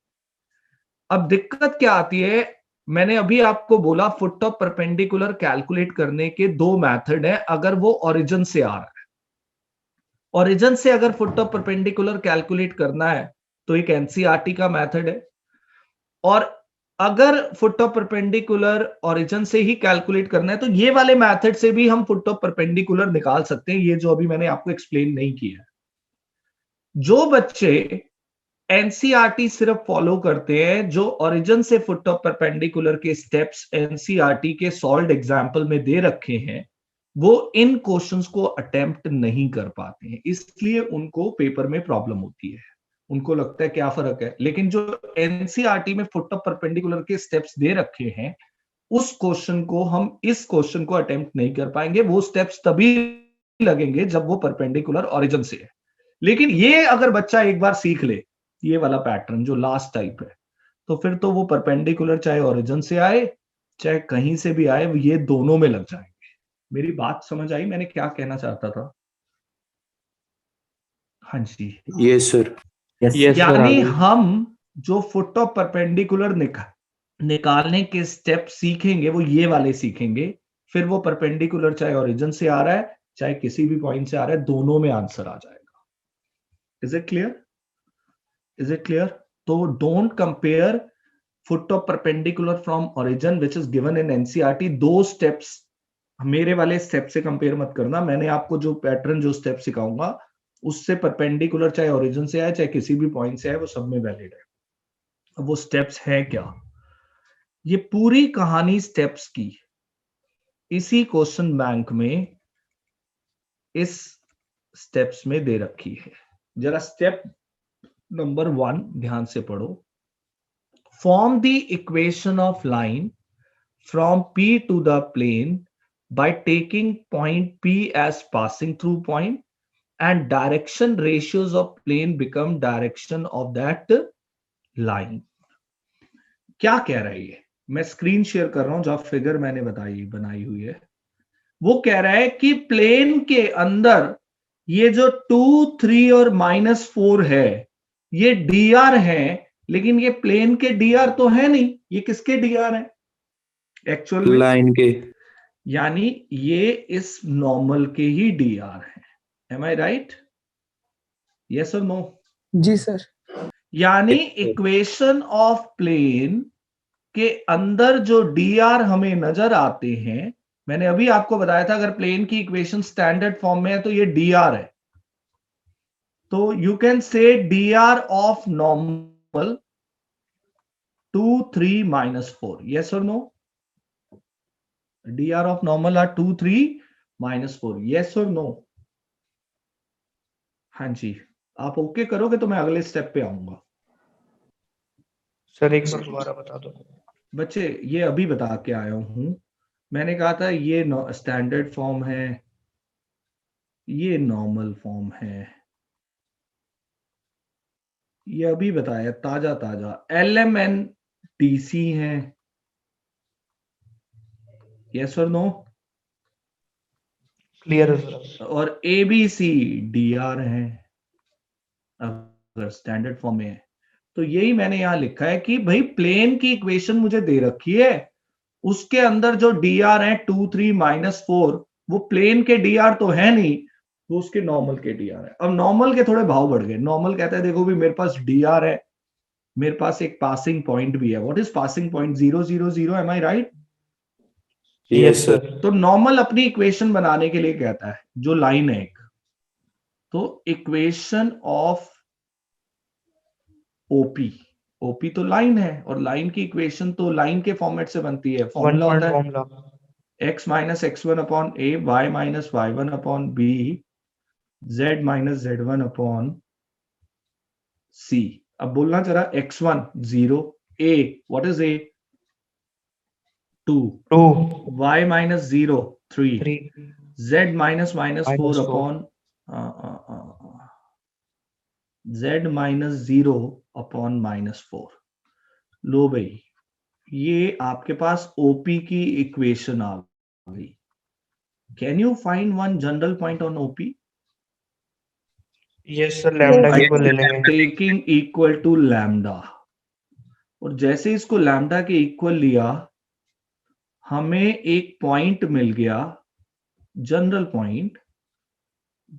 Speaker 1: अब दिक्कत क्या आती है, मैंने अभी आपको बोला फुट ऑफ परपेंडिकुलर कैलकुलेट करने के दो मेथड है, अगर वो ओरिजिन से आ रहा है। ओरिजिन से अगर फुट ऑफ परपेंडिकुलर कैलकुलेट करना है तो एक एनसीईआरटी का मेथड है, और अगर फुट ऑफ परपेंडिकुलर ओरिजिन से ही कैलकुलेट करना है तो ये वाले मेथड से भी हम फुट ऑफ परपेंडिकुलर निकाल सकते हैं, ये जो अभी मैंने आपको एक्सप्लेन नहीं किया है। जो बच्चे एनसीईआरटी सिर्फ फॉलो करते हैं, जो ओरिजिन से फुट ऑफ परपेंडिकुलर के स्टेप्स एनसीईआरटी के सॉल्व्ड एग्जांपल में दे रखे हैं, वो इन क्वेश्चंस को अटेम्प्ट नहीं कर पाते हैं, इसलिए उनको पेपर में प्रॉब्लम होती है। उनको लगता है क्या फर्क है, लेकिन जो एनसीईआरटी में फुट ऑफ परपेंडिकुलर के स्टेप्स दे रखे हैं, उस क्वेश्चन को हम इस क्वेश्चन को अटेम्प्ट नहीं कर पाएंगे। वो स्टेप्स तभी लगेंगे जब वो परपेंडिकुलर ओरिजिन से है। लेकिन ये अगर बच्चा एक बार सीख ले, ये वाला पैटर्न जो लास्ट टाइप है, तो फिर तो वो परपेंडिकुलर चाहे ओरिजिन से आए चाहे कहीं से भी आए, ये दोनों में लग जाएंगे। मेरी बात समझ आई मैंने क्या कहना चाहता था? हाँ जी,
Speaker 3: यस सर।
Speaker 1: यानी हम जो फुट ऑफ परपेंडिकुलर निकालने के स्टेप सीखेंगे वो ये वाले सीखेंगे, फिर वो परपेंडिकुलर चाहे ओरिजिन से आ रहा है चाहे किसी भी पॉइंट से आ रहा है, दोनों में आंसर आ जाएगा। Is it clear? Is it clear? तो don't compare foot of perpendicular from origin which is given in NCERT. दो स्टेप्स मेरे वाले स्टेप से कंपेयर मत करना। मैंने आपको जो पैटर्न जो स्टेप सिखाऊंगा उससे परपेंडिकुलर चाहे ओरिजिन से आए चाहे किसी भी पॉइंट से आए, वो सब में वैलिड है। अब वो स्टेप्स हैं क्या? ये पूरी कहानी स्टेप्स की इसी क्वेश्चन बैंक में इस स्टेप्स में दे रखी है। जरा स्टेप नंबर 1 ध्यान से पढ़ो। Form the equation of line from P to the plane by taking point P as passing through point, and direction ratios of plane become direction of that line। क्या कह रहा है ये? मैं स्क्रीन शेयर कर रहा हूं, जो फिगर मैंने बनाई हुई है, वो कह रहा है कि प्लेन के अंदर ये जो 2, 3 और -4 है, ये dr है, लेकिन ये प्लेन के dr तो है नहीं, ये किसके dr है एक्चुअल में?
Speaker 3: लाइन के।
Speaker 1: यानी ये इस नॉर्मल के ही dr है। M I right? यस और नो?
Speaker 4: जी सर।
Speaker 1: यानी इक्वेशन ऑफ प्लेन के अंदर जो dr हमें नजर आते हैं, मैंने अभी आपको बताया था अगर प्लेन की इक्वेशन स्टैंडर्ड फॉर्म में है तो ये dr है। तो you can say dr of normal 2, 3, -4। Yes और no? dr of normal are 2, 3, -4। Yes और नो? हाँ जी, आप ओके करोगे तो मैं अगले स्टेप पे आऊंगा।
Speaker 2: सर एक बार दोबारा बता दो।
Speaker 1: बच्चे ये अभी बता के आया हूं, मैंने कहा था ये स्टैंडर्ड फॉर्म है, ये नॉर्मल फॉर्म है, ये अभी बताया ताजा ताजा। LMNTC है। यस और नो?
Speaker 2: क्लियर है सर।
Speaker 1: और ABC DR है अगर स्टैंडर्ड फॉर्म में है। तो यही मैंने यहां लिखा है कि भाई प्लेन की इक्वेशन मुझे दे रखी है, उसके अंदर जो DR है 2 3 -4 वो प्लेन के DR तो है नहीं, वो उसके नॉर्मल के DR है। अब नॉर्मल के थोड़े भाव बढ़ गए। नॉर्मल कहता है देखो भी मेरे पास DR है, मेरे पास एक पासिंग पॉइंट भी है। What is passing point? 0 0 0, am I right?
Speaker 3: Yes sir.
Speaker 1: तो नॉर्मल अपनी इक्वेशन बनाने के लिए कहता है जो लाइन है एक, तो इक्वेशन ऑफ ओपी, ओपी तो लाइन है और लाइन की इक्वेशन तो लाइन के फॉर्मेट से बनती है। फॉर्मूला होता है
Speaker 2: formula
Speaker 1: x minus x1 upon a, y minus y1 upon b, z minus z1 upon c। अब बोलना जरा x1 0, a what is a 2,
Speaker 2: 2
Speaker 1: y minus 0 3,
Speaker 2: 3
Speaker 1: z minus minus 4
Speaker 2: -4
Speaker 1: upon z minus 0 upon -4। लो भाई ये आपके पास ओपी की इक्वेशन आ गई। Can you find one general point on OP?
Speaker 2: Yes sir, lambda
Speaker 1: By
Speaker 2: की ले लेंगे।
Speaker 1: taking equal to lambda, और जैसे इसको लैम्डा के इक्वल लिया हमें एक पॉइंट मिल गया, general point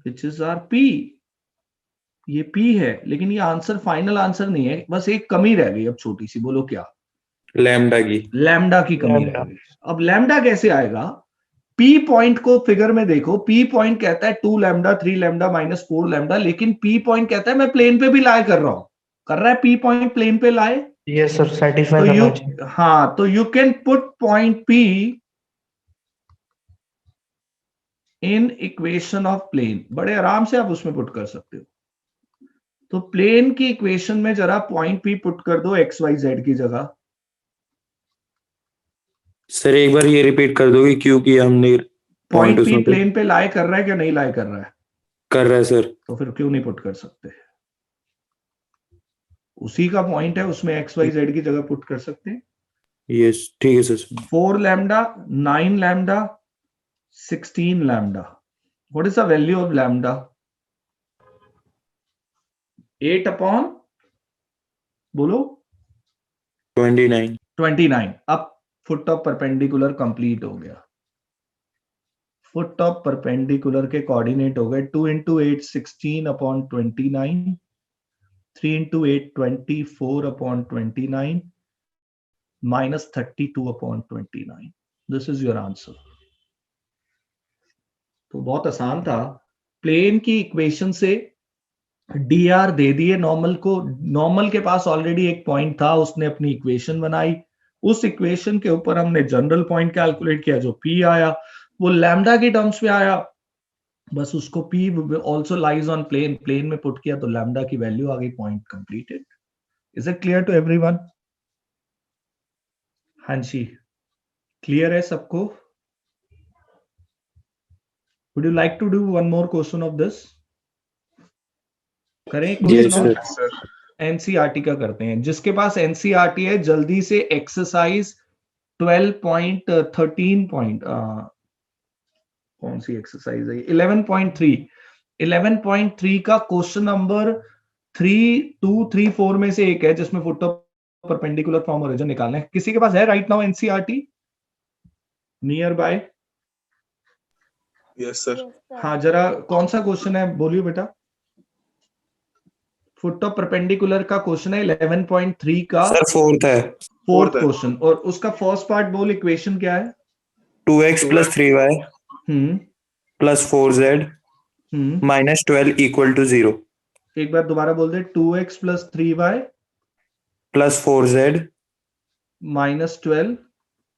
Speaker 1: which is R P. ये पी है, लेकिन ये आंसर फाइनल आंसर नहीं है, बस एक कमी रह गई अब छोटी सी। बोलो क्या?
Speaker 3: लैम्डा की।
Speaker 1: लैम्डा की कमी रह गई। अब लैम्डा कैसे आएगा? पी पॉइंट को फिगर में देखो, पी पॉइंट कहता है 2 लैम्डा 3 लैम्डा -4 लैम्डा, लेकिन पी पॉइंट कहता है मैं प्लेन पे भी लाई कर रहा हूं। कर रहा है पी पॉइंट प्लेन पे लाए?
Speaker 2: यस सर, सेटिस्फाई
Speaker 1: तो
Speaker 2: करना चाहिए।
Speaker 1: हाँ, तो you can put point P in equation of plane. बड़े आराम से आप उसमें पुट कर सकते हो। तो प्लेन की इक्वेशन में जरा पॉइंट पी पुट कर दो एक्स वाई जेड की जगह।
Speaker 3: सर एक बार ये रिपीट कर दोगे क्यों किया हमने
Speaker 1: पॉइंट पी
Speaker 3: उसमें
Speaker 1: प्लेन पे लाई कर रहा है क्या नहीं लाई कर रहा है?
Speaker 3: कर रहा है सर।
Speaker 1: तो फिर क्यों नहीं पुट कर सकते? उसी का पॉइंट है, उसमें एक्स वाई जेड की जगह पुट कर सकते हैं।
Speaker 3: यस ठीक है sir.
Speaker 1: 4 lambda 9 lambda 16 lambda. What is the value of lambda? 8 upon बोलो
Speaker 3: 29।
Speaker 1: 29। अब फुट ऑफ परपेंडिकुलर कंप्लीट हो गया। फुट ऑफ परपेंडिकुलर के कोऑर्डिनेट हो गए 2 into 8 16 upon 29, 3 into 8 24 upon 29, minus 32 upon 29। This is your answer. तो बहुत आसान था। प्लेन की इक्वेशन से dr दे दिए नॉर्मल को। नॉर्मल के पास ऑलरेडी एक पॉइंट था, उसने अपनी इक्वेशन बनाई। उस इक्वेशन के ऊपर हमने जनरल पॉइंट कैलकुलेट किया, जो p आया वो लैम्डा के टर्म्स में आया। बस उसको p also lies on plane, plane में पुट किया तो लैम्डा की वैल्यू आ गई। Point completed. Is it clear to everyone? हाँ जी, क्लियर है सबको? Would you like to do one more question of this? करें क्वेश्चन ऑफ एनसीईआरटी का करते हैं। जिसके पास एनसीईआरटी है जल्दी से एक्सरसाइज 12.13 कौन सी एक्सरसाइज है? 11.3 11.3 का क्वेश्चन नंबर 3 2 3 4 में से एक है जिसमें foot of perpendicular from origin निकालना है। किसी के पास है right now NCERT nearby?
Speaker 10: Yes sir.
Speaker 1: हाँ, जरा कौन सा क्वेश्चन है बोलियो बेटा। फुट ऑफ परपेंडिकुलर का क्वेश्चन है 11.3 का
Speaker 3: सर फोर्थ है।
Speaker 1: Fourth question. और उसका फर्स्ट पार्ट बोल, इक्वेशन क्या है?
Speaker 3: 2x plus 3y plus 4z minus 12 equal to 0।
Speaker 1: एक बार दोबारा बोल दे। 2x plus 3y
Speaker 3: plus 4z
Speaker 1: minus 12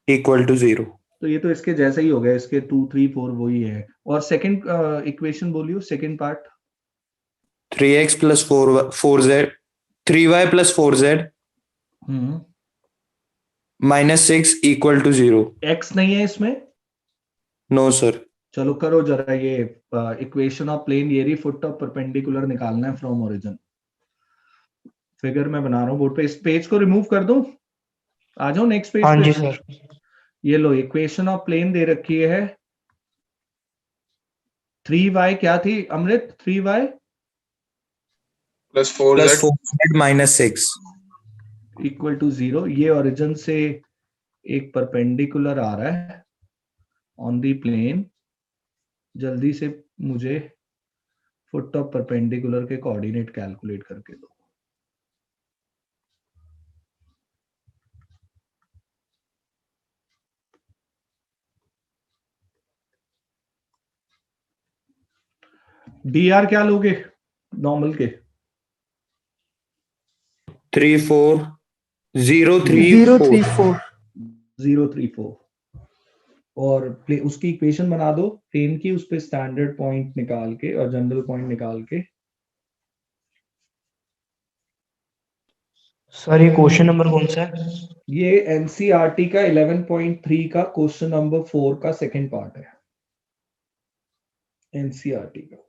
Speaker 3: equal to 0।
Speaker 1: तो ये तो इसके जैसा ही हो गया, इसके 2 3 4 वही है। और सेकंड इक्वेशन बोलियो, second part.
Speaker 3: 3x plus 4z 3y plus 4z minus 6 equal to 0।
Speaker 1: x नहीं है इसमें?
Speaker 3: No sir.
Speaker 1: चलो करो जरा ये इक्वेशन ऑफ प्लेन। ये रही फुट ऑफ परपेंडिकुलर निकालना है फ्रॉम ओरिजिन। फिगर मैं बना रहा हूँ बोर्ड पे। इस पेज को रिमूव कर दूं? आ जाओ नेक्स्ट पेज
Speaker 2: हाँ
Speaker 1: पे।
Speaker 2: जी सर।
Speaker 1: ये लो इक्वेशन ऑफ प्लेन दे रखी है 3y क्या थी Amrit? 3y
Speaker 10: plus 4z
Speaker 3: 4z minus 6.
Speaker 1: Equal to 0। ये ओरिजिन से एक परपेंडिकुलर आ रहा है ऑन दी प्लेन। जल्दी से मुझे फुट ऑफ परपेंडिकुलर के कोऑर्डिनेट कैलकुलेट करके दो। dr क्या लोगे नॉर्मल के?
Speaker 3: 3 4 0 3 4.
Speaker 1: 034 और उसकी इक्वेशन बना दो प्लेन की, उस पे स्टैंडर्ड पॉइंट निकाल के और जनरल पॉइंट निकाल के।
Speaker 2: सर ये क्वेश्चन नंबर कौन सा है?
Speaker 1: ये एनसीईआरटी का 11.3 का क्वेश्चन नंबर 4 का सेकंड पार्ट है एनसीईआरटी का।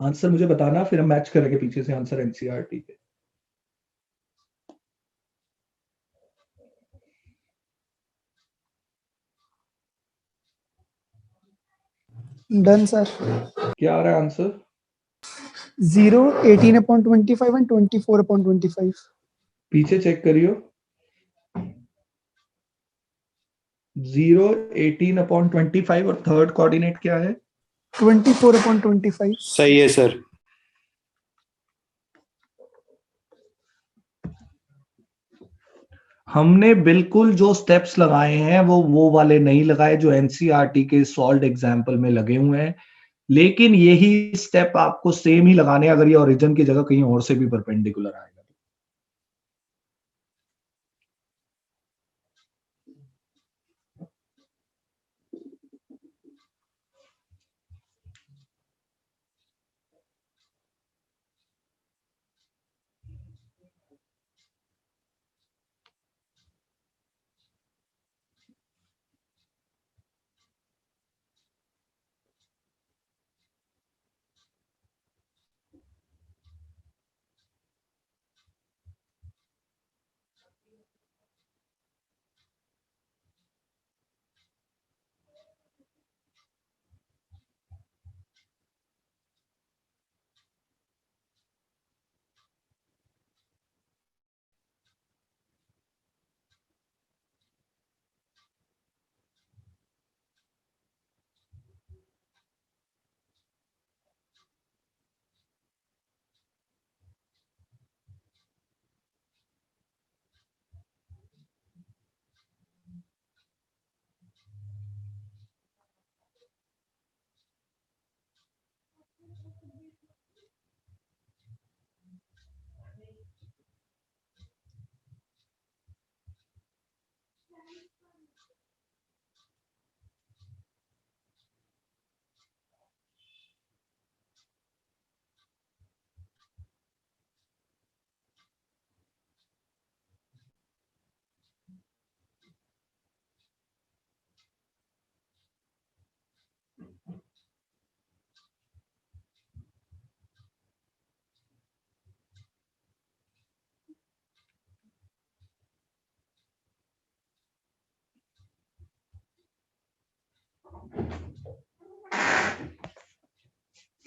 Speaker 1: आंसर मुझे बताना, फिर हम मैच करेंगे पीछे से आंसर एनसीईआरटी के।
Speaker 11: Done sir.
Speaker 1: क्या आ रहा है आंसर?
Speaker 11: 0, 18/25 and 24/25।
Speaker 1: पीछे चेक करियो। 0 18/25 और थर्ड कोऑर्डिनेट क्या है?
Speaker 11: 24/25।
Speaker 3: सही है सर।
Speaker 1: हमने बिल्कुल जो स्टेप्स लगाए हैं वो वाले नहीं लगाए जो एनसीईआरटी के सॉल्व्ड एग्जाम्पल में लगे हुए हैं, लेकिन यही स्टेप आपको सेम ही लगाने अगर ये ओरिजिन की जगह कहीं और से भी परपेंडिकुलर आएगा।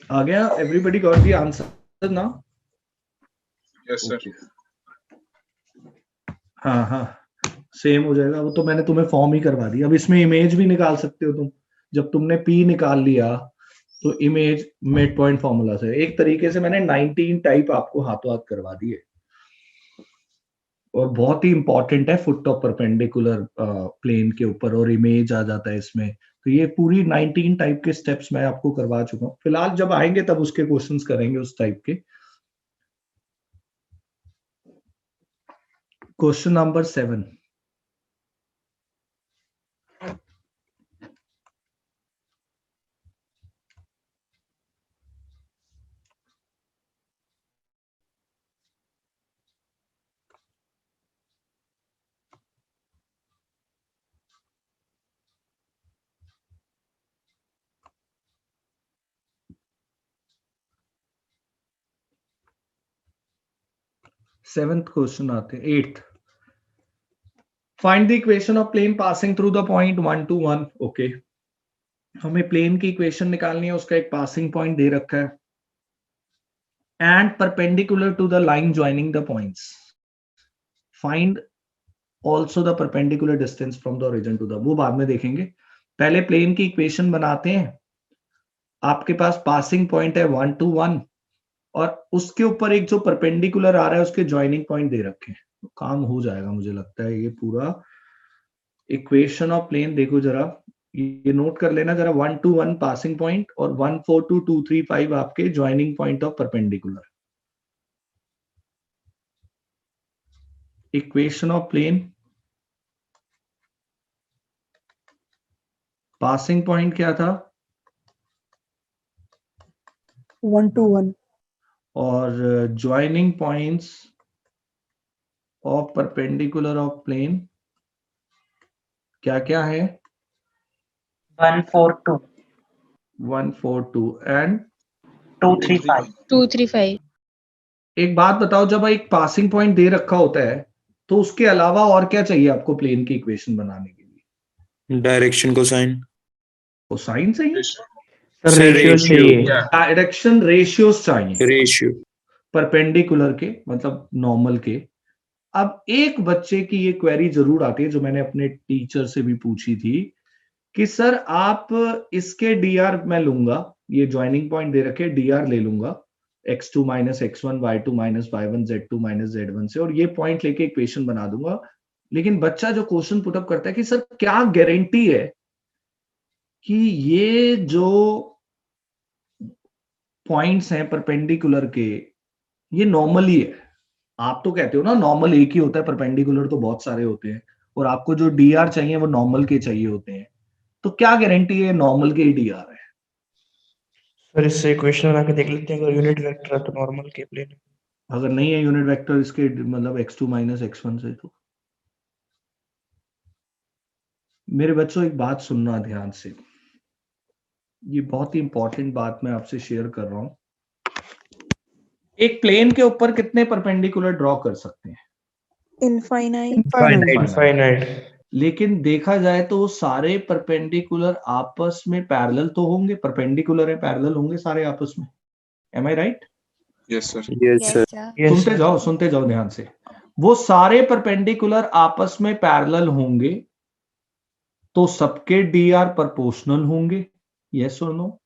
Speaker 1: आ गया? एवरीबॉडी गॉट द आंसर ना?
Speaker 10: Yes sir.
Speaker 1: हाँ हाँ सेम हो जाएगा वो तो मैंने तुम्हें फॉर्म ही करवा दी। अब इसमें इमेज भी निकाल सकते हो तुम। जब तुमने पी निकाल लिया तो इमेज मिड पॉइंट फॉर्मूला से एक तरीके से मैंने 19 टाइप आपको हाथों हाथ करवा दिए और बहुत ही इंपॉर्टेंट है फुट ऑफ परपेंडिकुलर प्लेन के ऊपर और इमेज आ जाता है इसमें। तो ये पूरी 19 टाइप के स्टेप्स मैं आपको करवा चुका हूँ। फिलहाल जब आएंगे तब उसके क्वेश्चंस करेंगे उस टाइप के। Question number 7। सेवेंथ क्वेश्चन आते हैं। 8th find the equation of plane passing through the point 1 to 1. Okay, हमें प्लेन की इक्वेशन निकालनी है, उसका एक पासिंग पॉइंट दे रखा है and perpendicular to the line joining the points. Find also the perpendicular distance from the origin to the, वो बाद में देखेंगे. पहले प्लेन की इक्वेशन बनाते हैं. आपके पास पासिंग पॉइंट है 1 to 1 और उसके ऊपर एक जो परपेंडिकुलर आ रहा है उसके ज्वाइनिंग पॉइंट दे रखे हैं. तो काम हो जाएगा मुझे लगता है. ये पूरा इक्वेशन ऑफ प्लेन देखो जरा, ये नोट कर लेना जरा. 1 to 1 पासिंग पॉइंट और 1 4 2 2 3 5 आपके joining point of perpendicular. Equation of plane, passing point क्या था?
Speaker 11: 1 to 1.
Speaker 1: और joining points of perpendicular of plane क्या क्या है?
Speaker 12: 1 4 2
Speaker 1: 1 4 2 एंड
Speaker 12: 2 3 5
Speaker 5: 2 3 5.
Speaker 1: एक बात बताओ, जब एक पासिंग पॉइंट दे रखा होता है तो उसके अलावा और क्या चाहिए आपको प्लेन की इक्वेशन बनाने के लिए?
Speaker 3: Direction cosine.
Speaker 1: कोसाइन चाहिए,
Speaker 2: रेशियो चाहिए.
Speaker 1: डायरेक्शन रेशियोज चाहिए
Speaker 3: रेशियो
Speaker 1: परपेंडिकुलर के, मतलब नॉर्मल के. अब एक बच्चे की ये क्वेरी जरूर आती है जो मैंने अपने टीचर से भी पूछी थी कि सर आप इसके dr मैं लूंगा, ये ज्वाइनिंग पॉइंट दे रखे dr ले लूंगा x2 minus x1 y2 minus y1 z2 minus z1 से, और ये पॉइंट लेके इक्वेशन बना दूंगा. लेकिन बच्चा जो क्वेश्चन पुटअप करता है कि सर क्या गारंटी है कि ये जो पॉइंट्स हैं परपेंडिकुलर के ये नॉर्मल ही है? आप तो कहते हो ना नॉर्मल एक ही होता है, परपेंडिकुलर तो बहुत सारे होते हैं, और आपको जो dr चाहिए वो नॉर्मल के चाहिए होते हैं. तो क्या गारंटी है नॉर्मल के ही dr है?
Speaker 2: सर इससे इक्वेशन बना के देख लेते हैं, अगर यूनिट वेक्टर है तो नॉर्मल के प्लेन है.
Speaker 1: अगर नहीं है यूनिट वेक्टर इसके मतलब x2 minus x1 से, तो मेरे बच्चों एक बात सुनना ध्यान से, ये बहुत ही इंपॉर्टेंट बात मैं आपसे शेयर कर रहा हूं. एक प्लेन के ऊपर कितने परपेंडिकुलर ड्रॉ कर सकते हैं?
Speaker 2: इनफाइनाइट.
Speaker 1: लेकिन देखा जाए तो वो सारे परपेंडिकुलर आपस में पैरेलल तो होंगे, परपेंडिकुलर है पैरेलल होंगे सारे आपस में. Am I right?
Speaker 10: Yes sir.
Speaker 3: Yes sir.
Speaker 1: सुनते जाओ ध्यान से. वो सारे परपेंडिकुलर आपस में पैरेलल होंगे तो सबके dr प्रोपोर्शनल होंगे. यस और no?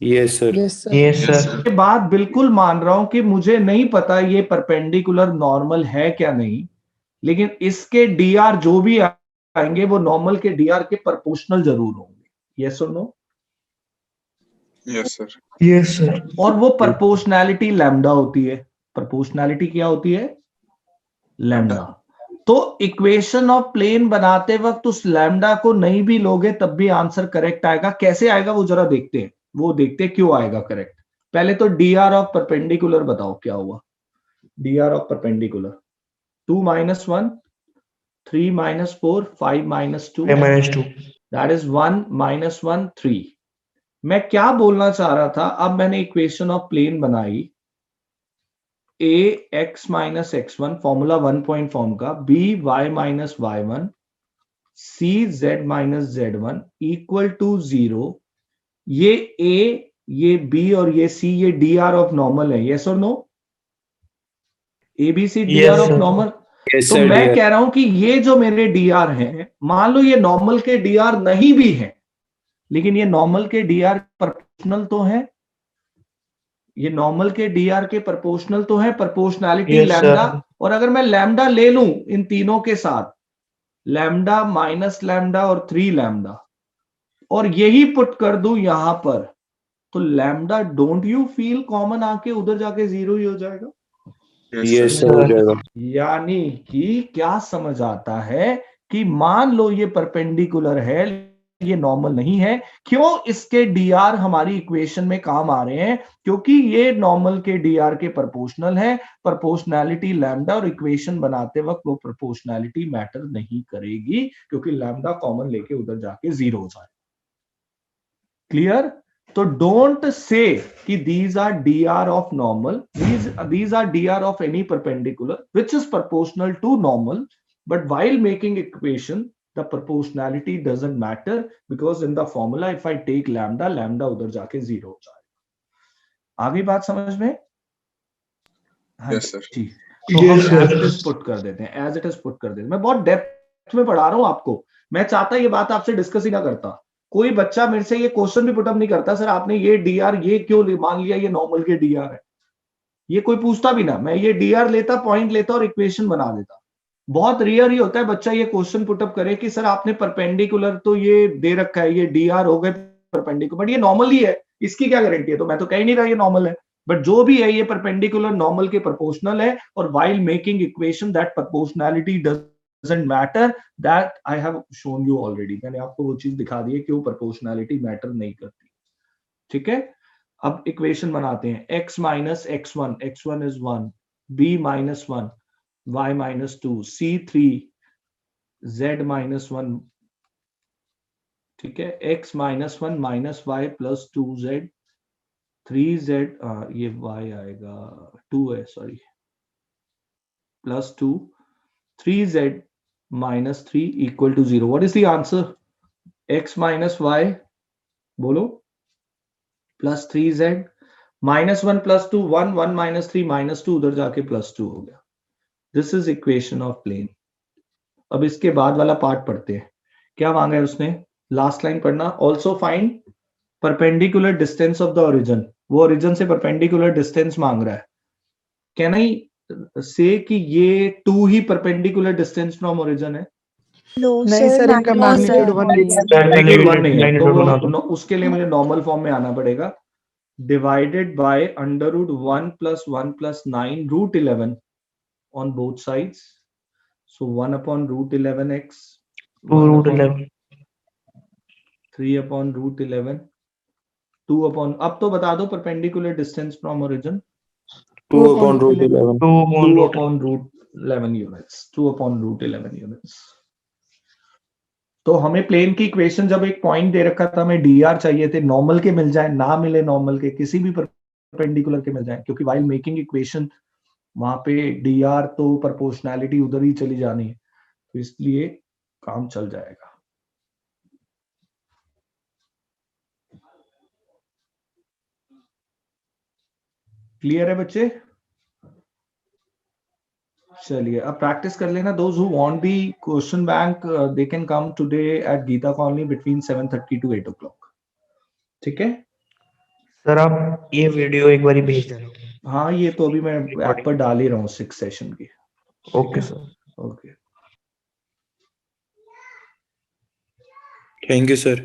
Speaker 3: Yes sir.
Speaker 2: Yes sir.
Speaker 1: ये बात बिल्कुल मान रहा हूं कि मुझे नहीं पता ये परपेंडिकुलर नॉर्मल है क्या नहीं, लेकिन इसके dr जो भी आएंगे वो नॉर्मल के dr के प्रोपोर्शनल जरूर होंगे. यस और no?
Speaker 10: Yes sir.
Speaker 2: Yes sir.
Speaker 1: और वो प्रोपोर्शनैलिटी लैम्डा होती है. प्रोपोर्शनैलिटी क्या होती है? लैम्डा. तो इक्वेशन ऑफ प्लेन बनाते वक्त उस लैम्डा को नहीं भी लोगे तब भी आंसर करेक्ट आएगा. कैसे आएगा वो जरा देखते हैं, वो देखते हैं क्यों आएगा करेक्ट. पहले तो dr ऑफ परपेंडिकुलर बताओ क्या हुआ. dr of perpendicular 2 minus 1 3 minus 4 5 minus 2 that is 1 minus 1 3. मैं क्या बोलना चाह रहा था, अब मैंने इक्वेशन ऑफ प्लेन बनाई. a x minus x1 formula 1 point form का, b y minus y1 c z minus z1 equal to 0. ये a, ये b और ये c ये dr ऑफ नॉर्मल है. यस और no? abc dr of normal. तो मैं कह रहा हूं कि ये जो मेरे dr हैं, मान लो ये नॉर्मल के dr नहीं भी है, लेकिन ये नॉर्मल के dr प्रोपोर्शनल तो है. ये नॉर्मल के dr के प्रोपोर्शनल तो है. Proportionality lambda. और अगर मैं लैम्डा ले लूं इन तीनों के साथ, लैम्डा माइनस लैम्डा और 3 लैम्डा, और यही पुट कर दूं यहां पर, तो lambda don't you feel common आके उधर जाके 0 ही हो जाएगा.
Speaker 3: यस सर, हो जाएगा.
Speaker 1: यानी कि क्या समझ आता है कि मान लो ये परपेंडिकुलर है, ये नॉर्मल नहीं है. क्यों? इसके dr हमारी इक्वेशन में काम आ रहे हैं क्योंकि ये नॉर्मल के dr के प्रोपोर्शनल है. प्रोपोर्शनैलिटी लैम्डा, और इक्वेशन बनाते वक्त वो प्रोपोर्शनैलिटी मैटर नहीं करेगी क्योंकि लैम्डा कॉमन लेके उधर जाके 0 हो जाए. क्लियर? तो डोंट से कि these are dr of normal, these are dr of any perpendicular which is proportional to normal. But while making equation, the proportionality doesn't matter because in the formula, if I take lambda, lambda उधर जाके 0 हो जाएगा. आगे बात समझ में?
Speaker 10: Yes, sir.
Speaker 1: जी. तो हम as it is put कर देते हैं. As it is put कर देते हैं. मैं बहुत डेप्थ में पढ़ा रहा हूँ आपको. मैं चाहता ये बात आपसे डिस्कस ही ना करता. कोई बच्चा मेरे से ये क्वेश्चन भी पुटअप नहीं करता, सर आपने ये dr ये क्यों मान लिया, ये नॉर्मल के dr है. ये कोई पूछता भी ना. मैं ये dr लेता, पॉइंट लेता और इक्वेशन बना देता. बहुत रेयर ही होता है बच्चा ये क्वेश्चन पुटअप करे कि सर आपने परपेंडिकुलर तो ये दे रखा है, ये dr हो गए परपेंडिकुलर, बट ये नॉर्मल ही है, इसकी क्या गारंटी है? तो मैं तो कह ही नहीं रहा ये नॉर्मल है, बट जो भी है ये परपेंडिकुलर नॉर्मल के प्रोपोर्शनल है. और while making equation that proportionality doesn't matter, that I have shown you already. मैंने आपको वो चीज दिखा दी है क्यों proportionality मैटर नहीं करती. ठीक है, अब इक्वेशन बनाते हैं. x minus x1, x1 is 1, b minus 1, y minus 2, c 3, z minus 1. ठीक है, x minus 1 minus y plus 2z, 3z, ये y आएगा 2 है, sorry, plus 2, 3z minus 3 equal to 0. What is the answer? x minus y, बोलो, plus 3z minus 1 plus 2, 1, 1 minus 3 minus 2, उधर जाके plus 2 हो गया. This is equation of plane. अब इसके बाद वाला पार्ट पढ़ते हैं. क्या मांगा है उसने? लास्ट लाइन पढ़ना. Also find perpendicular distance of the origin. वो ओरिजिन से परपेंडिकुलर डिस्टेंस मांग रहा है. कैन आई से कि ये 2 ही परपेंडिकुलर डिस्टेंस फ्रॉम ओरिजिन है?
Speaker 11: नहीं सर, इनका मैग्नीट्यूड 1 नहीं है.
Speaker 1: मैग्नीट्यूड 1 नहीं है, तो उसके लिए मुझे नॉर्मल फॉर्म में आना पड़ेगा. Divided by under root 1 plus 1 plus 9 root 11 on both sides. So 1 upon root 11x,
Speaker 2: 2 root 11,
Speaker 1: 3 upon root 11, 2 upon, अब तो बता दो perpendicular distance from origin.
Speaker 3: 2 upon root 11.
Speaker 1: 2 upon root 11 units. 2 upon root 11 units. तो हमें प्लेन की इक्वेशन जब एक पॉइंट दे रखा था, हमें dr चाहिए थे, नॉर्मल के मिल जाए, ना मिले नॉर्मल के, किसी भी परपेंडिकुलर के मिल जाए, क्योंकि व्हाइल मेकिंग इक्वेशन वहां पे dr तो प्रोपोर्शनैलिटी उधर ही चली जानी है, तो इसलिए काम चल जाएगा. क्लियर है बच्चे? चलिए अब प्रैक्टिस कर लेना. Those who want the question bank, they can come today at Gita colony between 7:30 to 8 o'clock. ठीक है
Speaker 2: सर आप ये वीडियो एक बार भेज देना.
Speaker 1: हाँ, ये तो अभी मैं ऐप पर डाल ही रहा हूँ 6 सेशन की.
Speaker 2: Okay sir.
Speaker 1: Okay,
Speaker 3: Thank you, sir.